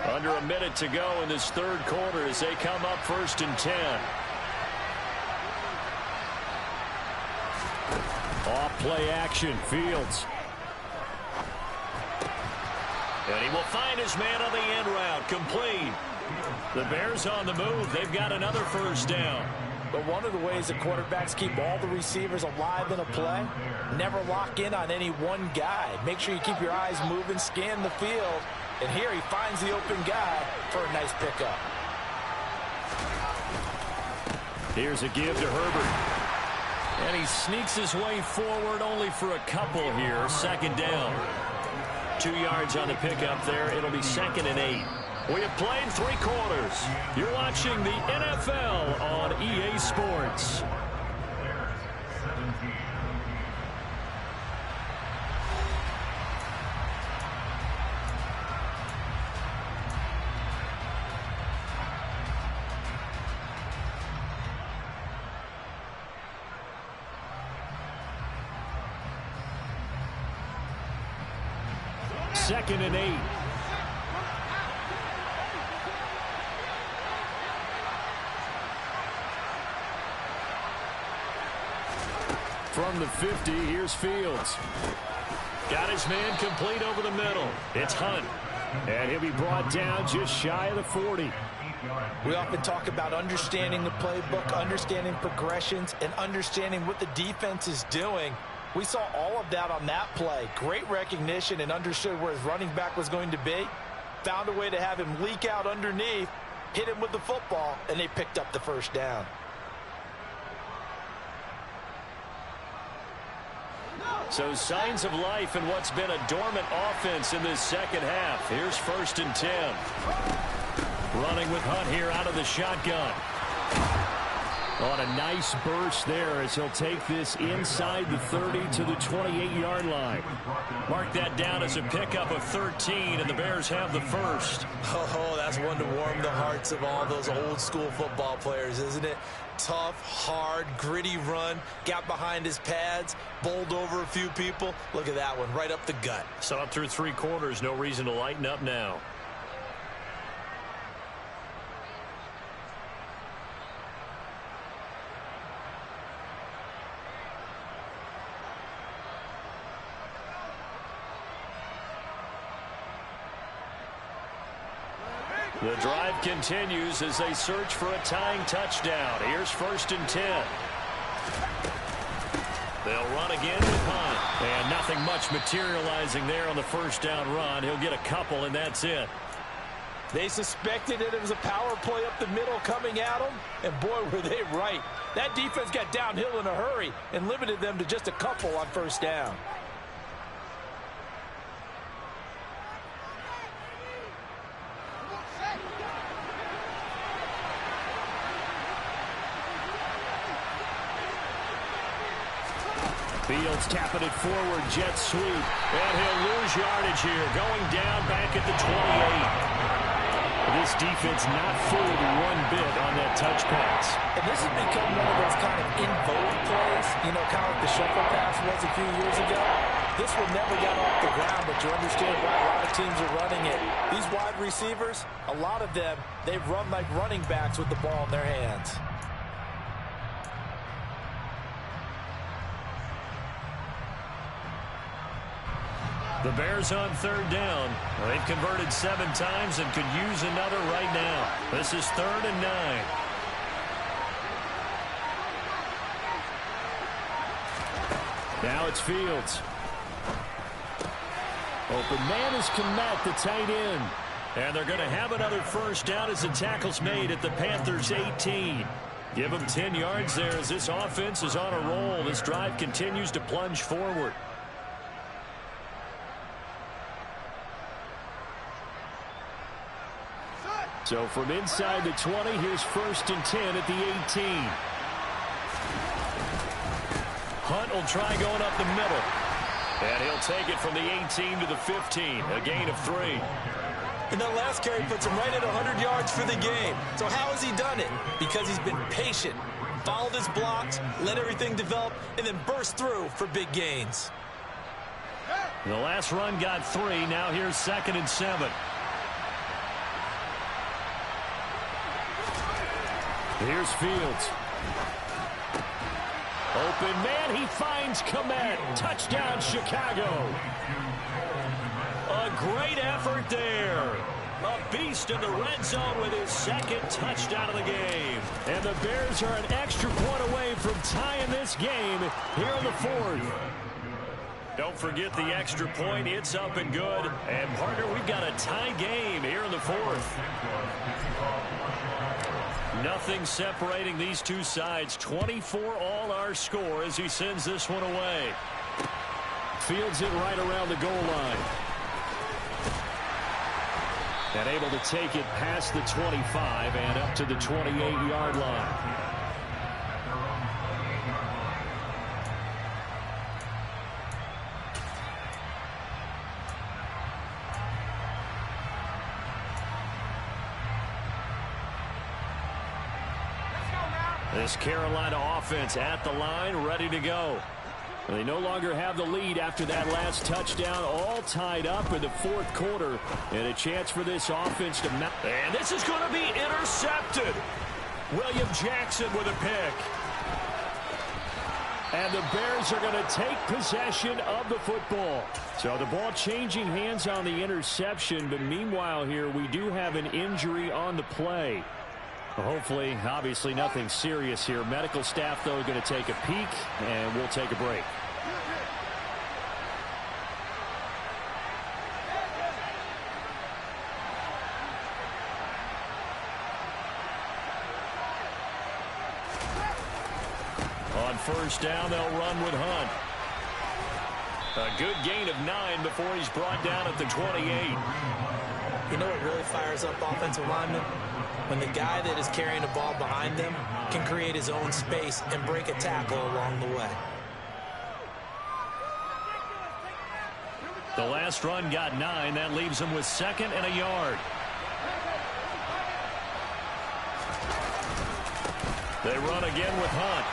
Under a minute to go in this third quarter as they come up 1st and 10. Off play action, Fields. And he will find his man on the end route, complete. The Bears on the move. They've got another first down. But one of the ways the quarterbacks keep all the receivers alive in a play, never lock in on any one guy. Make sure you keep your eyes moving, scan the field. And here he finds the open guy for a nice pickup. Here's a give to Herbert. And he sneaks his way forward only for a couple here. 2nd down. 2 yards on the pickup there. It'll be 2nd and 8. We have played 3 quarters. You're watching the NFL on EA Sports. Second and 8. From the 50, here's Fields. Got his man complete over the middle. It's Hunt. And he'll be brought down just shy of the 40. We often talk about understanding the playbook, understanding progressions, and understanding what the defense is doing. We saw all of that on that play. Great recognition and understood where his running back was going to be. Found a way to have him leak out underneath, hit him with the football, and they picked up the first down. So signs of life in what's been a dormant offense in this second half. Here's 1st and 10. Running with Hunt here out of the shotgun. On a nice burst there as he'll take this inside the 30 to the 28-yard line. Mark that down as a pickup of 13, and the Bears have the first. Oh, that's one to warm the hearts of all those old-school football players, isn't it? Tough, hard, gritty run, got behind his pads, bowled over a few people. Look at that one, right up the gut. So up through 3 quarters, no reason to lighten up now. The drive continues as they search for a tying touchdown. Here's 1st and 10. They'll run again with Hunt. And nothing much materializing there on the first down run. He'll get a couple, and that's it. They suspected it was a power play up the middle coming at them, and boy, were they right. That defense got downhill in a hurry and limited them to just a couple on first down. Fields tapping it forward, jet sweep, and he'll lose yardage here, going down back at the 28. This defense not fooled one bit on that touch pass. And this has become one of those kind of in vogue plays, you know, kind of like the shuffle pass was a few years ago. This one never got off the ground, but you understand why a lot of teams are running it. These wide receivers, a lot of them, they run like running backs with the ball in their hands. The Bears on 3rd down. They've converted 7 times and could use another right now. This is 3rd and 9. Now it's Fields. Open man is Kmet, the tight end. And they're going to have another first down as the tackle's made at the Panthers' 18. Give them 10 yards there as this offense is on a roll. This drive continues to plunge forward. So from inside the 20, here's 1st and 10 at the 18. Hunt will try going up the middle. And he'll take it from the 18 to the 15, a gain of 3. And that last carry puts him right at 100 yards for the game. So how has he done it? Because he's been patient, followed his blocks, let everything develop, and then burst through for big gains. The last run got 3. Now here's 2nd and 7. Here's Fields. Open man, he finds Kmet. Touchdown, Chicago. A great effort there. A beast in the red zone with his 2nd touchdown of the game. And the Bears are an extra point away from tying this game here in the 4th. Don't forget the extra point. It's up and good. And, partner, we've got a tie game here in the 4th. Nothing separating these two sides. 24 all our score as he sends this one away. Fields it right around the goal line. And able to take it past the 25 and up to the 28-yard line. This Carolina offense at the line, ready to go. They no longer have the lead after that last touchdown, all tied up in the 4th quarter. And a chance for this offense to mount. And this is going to be intercepted. William Jackson with a pick. And the Bears are going to take possession of the football. So the ball changing hands on the interception. But meanwhile here, we do have an injury on the play. Hopefully, obviously, nothing serious here. Medical staff, though, going to take a peek, and we'll take a break. On first down, they'll run with Hunt. A good gain of 9 before he's brought down at the 28. You know what really fires up offensive linemen? When the guy that is carrying the ball behind them can create his own space and break a tackle along the way. The last run got 9. That leaves him with 2nd and a yard. They run again with Hunt.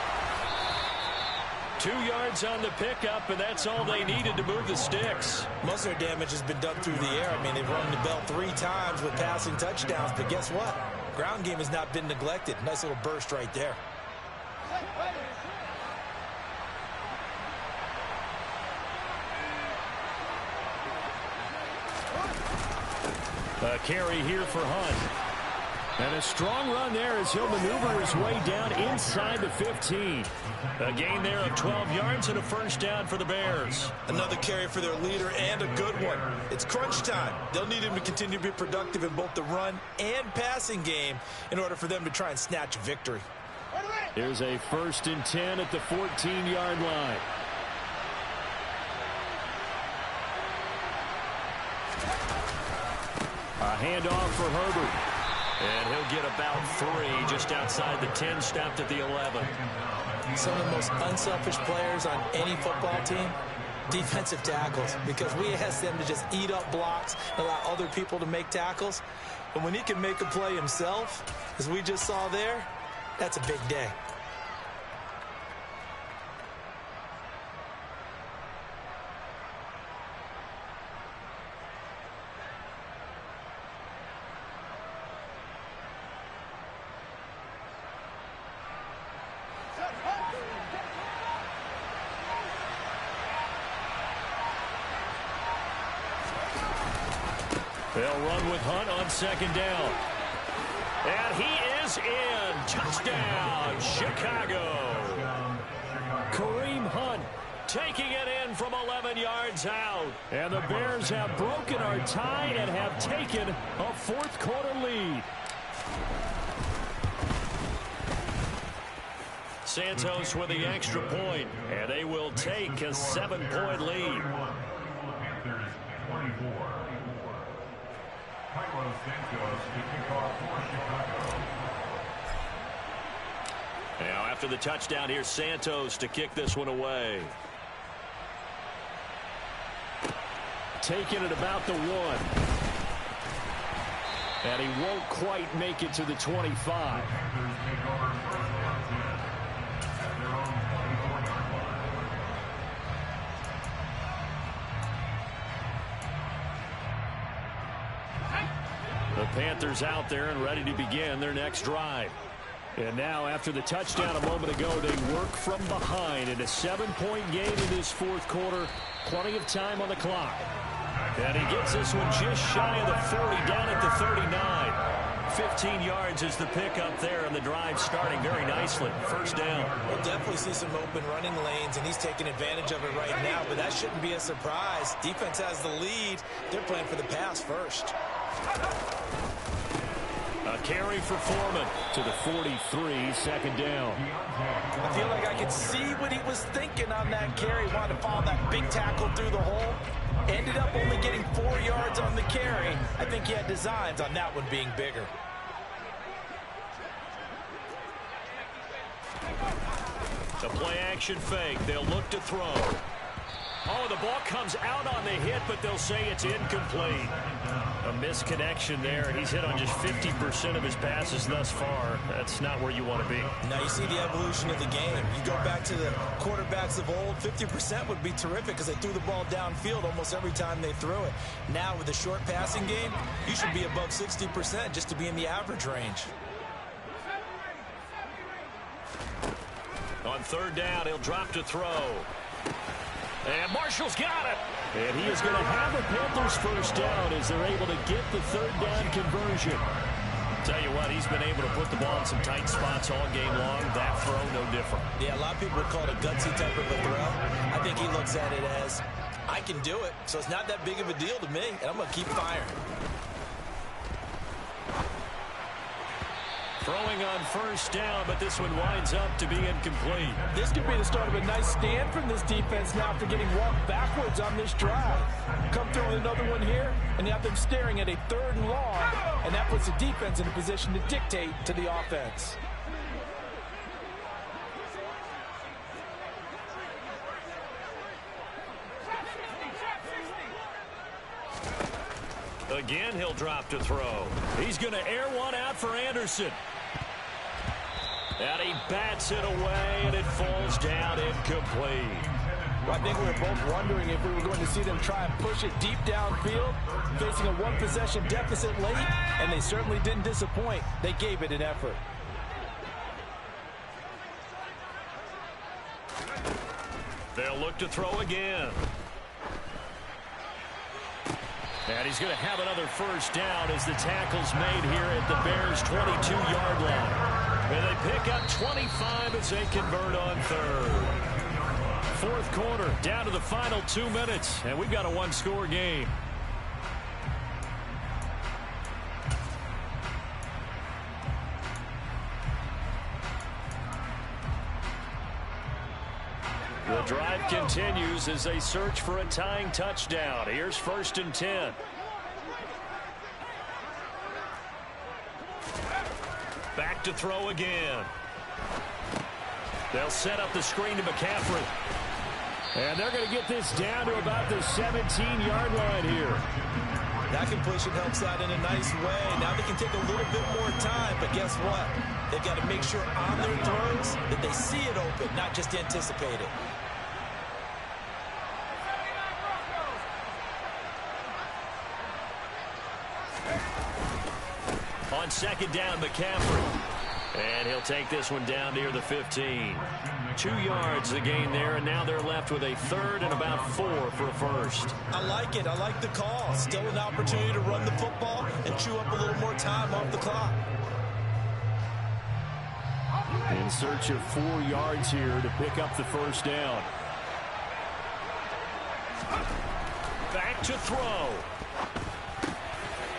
2 yards on the pickup, and that's all they needed to move the sticks. Most of their damage has been done through the air. I mean, they've rung the bell 3 times with passing touchdowns, but guess what? Ground game has not been neglected. Nice little burst right there. A carry here for Hunt. And a strong run there as he'll maneuver his way down inside the 15. A gain there of 12 yards and a first down for the Bears. Another carry for their leader and a good one. It's crunch time. They'll need him to continue to be productive in both the run and passing game in order for them to try and snatch a victory. Here's a 1st and 10 at the 14-yard line. A handoff for Herbert. And he'll get about 3 just outside the 10, stopped at the 11. Some of the most unselfish players on any football team, defensive tackles, because we ask them to just eat up blocks and allow other people to make tackles. But when he can make a play himself, as we just saw there, that's a big day. They'll run with Hunt on 2nd down. And he is in. Touchdown, Chicago. Kareem Hunt taking it in from 11 yards out. And the Bears have broken our tie and have taken a 4th quarter lead. Santos with the extra point, and they will take a 7-point lead. Now after the touchdown, here's Santos to kick this one away. Taking it about the 1. And he won't quite make it to the 25. The Panthers out there and ready to begin their next drive. And now after the touchdown a moment ago, they work from behind in a 7-point game in this 4th quarter. Plenty of time on the clock. And he gets this one just shy of the 40, down at the 39. 15 yards is the pickup there, and the drive starting very nicely. First down. We'll definitely see some open running lanes, and he's taking advantage of it right now, but that shouldn't be a surprise. Defense has the lead. They're playing for the pass first. A carry for Foreman to the 43, 2nd down. I feel like I could see what he was thinking on that carry. Wanted to follow that big tackle through the hole. Ended up only getting 4 yards on the carry. I think he had designs on that one being bigger. The play action fake. They'll look to throw. Oh, the ball comes out on the hit, but they'll say it's incomplete. A misconnection there. He's hit on just 50% of his passes thus far. That's not where you want to be. Now you see the evolution of the game. You go back to the quarterbacks of old, 50% would be terrific because they threw the ball downfield almost every time they threw it. Now with the short passing game, you should be above 60% just to be in the average range. On 3rd down, he'll drop to throw. And Marshall's got it. And he is going to have the Panthers first down as they're able to get the 3rd down conversion. Tell you what, he's been able to put the ball in some tight spots all game long. That throw, no different. Yeah, a lot of people would call it a gutsy type of a throw. I think he looks at it as, I can do it, so it's not that big of a deal to me, and I'm going to keep firing. Throwing on first down, but this one winds up to be incomplete. This could be the start of a nice stand from this defense now after getting walked backwards on this drive. Come throw another one here, and you have them staring at a 3rd and long, and that puts the defense in a position to dictate to the offense. Again, he'll drop to throw. He's going to air one out for Anderson. And he bats it away, and it falls down incomplete. Well, I think we were both wondering if we were going to see them try and push it deep downfield, facing a 1-possession deficit late, and they certainly didn't disappoint. They gave it an effort. They'll look to throw again. And he's going to have another first down as the tackle's made here at the Bears' 22-yard line. And they pick up 25 as they convert on 3rd. 4th quarter, down to the final 2 minutes, and we've got a 1-score game. The drive continues as they search for a tying touchdown. Here's 1st and 10. Back to throw again. They'll set up the screen to McCaffrey. And they're going to get this down to about the 17-yard line here. That completion helps out in a nice way. Now they can take a little bit more time, but guess what? They've got to make sure on their throws that they see it open, not just anticipate it. On 2nd down, McCaffrey. And he'll take this one down near the 15. 2 yards the gain there, and now they're left with a 3rd and about 4 for a first. I like it. I like the call. Still an opportunity to run the football and chew up a little more time off the clock. In search of 4 yards here to pick up the first down. Back to throw.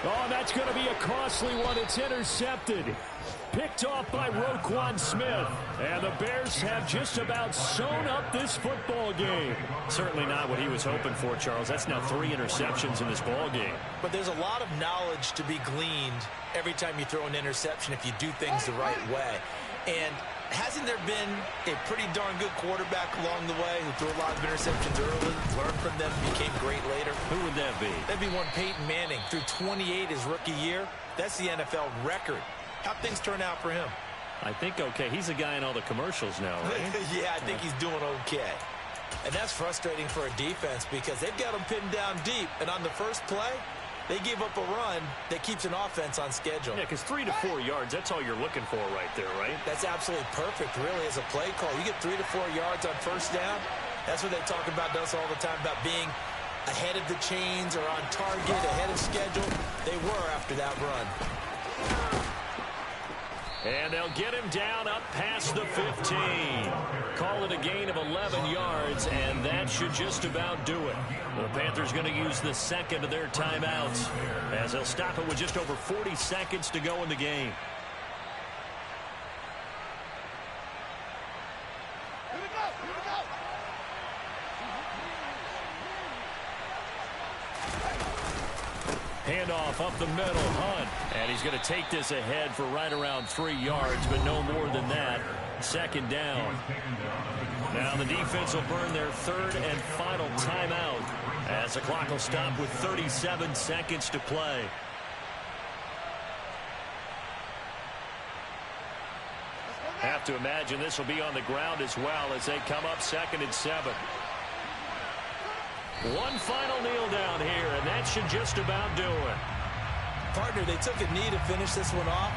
Oh, that's going to be a costly one. It's intercepted. Picked off by Roquan Smith. And the Bears have just about sewn up this football game. Certainly not what he was hoping for, Charles. That's now 3 interceptions in this ball game. But there's a lot of knowledge to be gleaned every time you throw an interception if you do things the right way. And hasn't there been a pretty darn good quarterback along the way who threw a lot of interceptions early, learned from them, became great later? Who would that be? That'd be one Peyton Manning. Threw 28 his rookie year. That's the NFL record. How'd things turn out for him? I think okay. He's a guy in all the commercials now, right? Yeah, I think he's doing okay. And that's frustrating for a defense because they've got him pinned down deep. And on the first play, they give up a run that keeps an offense on schedule. Yeah, because 3 to 4 yards, that's all you're looking for right there, right? That's absolutely perfect, really, as a play call. You get 3 to 4 yards on first down. That's what they talk about us all the time, about being ahead of the chains or on target, ahead of schedule. They were after that run. And they'll get him down up past the 15. Call it a gain of 11 yards, and that should just about do it. The Panthers going to use the second of their timeouts as they'll stop it with just over 40 seconds to go in the game. Handoff up the middle, Hunt. And he's going to take this ahead for right around 3 yards, but no more than that. 2nd down. Now the defense will burn their 3rd and final timeout as the clock will stop with 37 seconds to play. Have to imagine this will be on the ground as well as they come up 2nd and 7. One final kneel down here, and that should just about do it. Partner, they took a knee to finish this one off.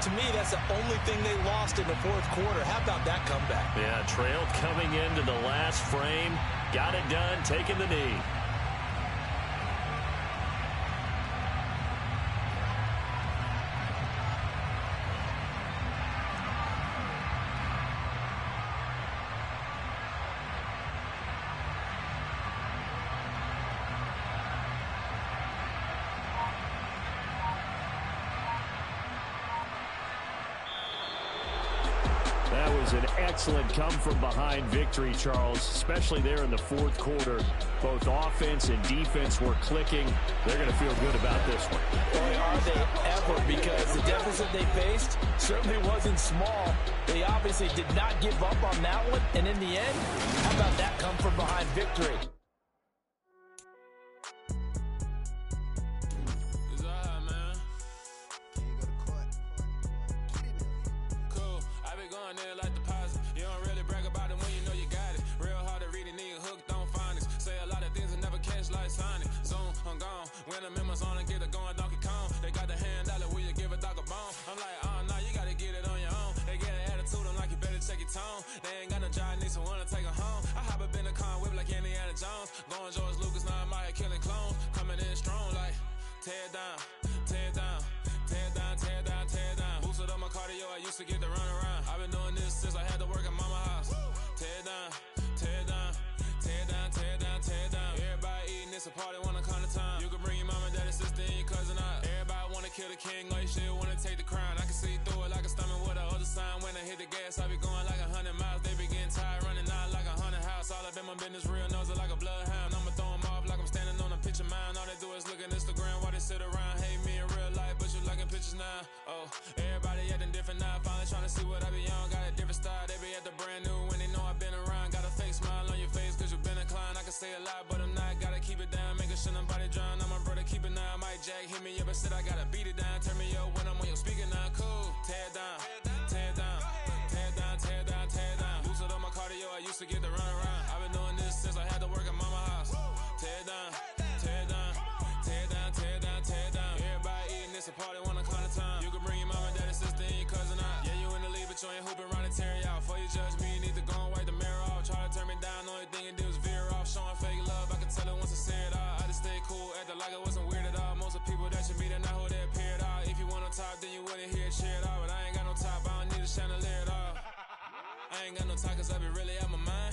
To me, that's the only thing they lost in the 4th quarter. How about that comeback? Yeah, trailed coming into the last frame. Got it done, taking the knee. was an excellent come-from-behind victory, Charles, especially there in the fourth quarter. Both offense and defense were clicking. They're going to feel good about this one. Boy, are they ever, because the deficit they faced certainly wasn't small. They obviously did not give up on that one, and in the end, how about that come-from-behind victory? When the members on and get it going Donkey Kong, they got the hand out, will you give a dog a bone? I'm like, oh no, you gotta get it on your own. They get an attitude, I'm like, you better check your tone. They ain't got no job, need someone to take her home. I hop up in the car, whip like Indiana Jones. Going George Lucas, now I'm out here killing clones. Coming in strong like, tear down, tear down, tear down, tear down, tear down. Boosted up my cardio, I used to get to run around. I've been doing this since I had to work at mama house. Tear down, tear down, tear down, tear down, tear down. Everybody eating, it's a party, wanna come to time. You can bring your mama, daddy, sister, and your cousin out. Everybody wanna kill the king, or you shit wanna take the crown. I can see through it like a stomach with a other sign. When I hit the gas, I be going like 100 miles. They be getting tired, running out like 100 house. All up in my business, real nose like a bloodhound. I'ma throw them off like I'm standing on a picture mine. All they do is look at Instagram while they sit around. Hate me in real life, but you liking pictures now. Oh, everybody acting different now. Finally trying to see what I be on. Got a different style, they be at the brand new when they know I've been around. Got a fake smile on your face cause you been inclined. I can say a lot, but I'm not. Gotta keep it down, making sure nobody drown. I'm my brother, keep it now. Mike Jack hit me up and said I gotta beat it down. Turn me up when I'm on your speaker now. Cool, tear down, tear down, tear down, tear down, tear down. Boosted up my cardio, I used to get to run around. I've been doing this since I had to work at mama house. Tear down, tear down, tear down, tear down, tear down. Everybody eating, it's a party, wanna come to time. You can bring your mama, daddy, sister, and your cousin out. Yeah, you in the league, but you ain't hooping around and tearing out. Before you judge me, you need to go and wipe the mirror off. Try to turn me down, only thing you do is veer off. Showing fake love, I can tell it once I say it all. I just stay cool, acting like it wasn't weird at all. Most of the people that you meet are not who they appear at all. If you want on top, then you wouldn't hear it cheer at all. But I ain't got no top, I don't need a chandelier at all. I ain't got no top cause I be really out my mind.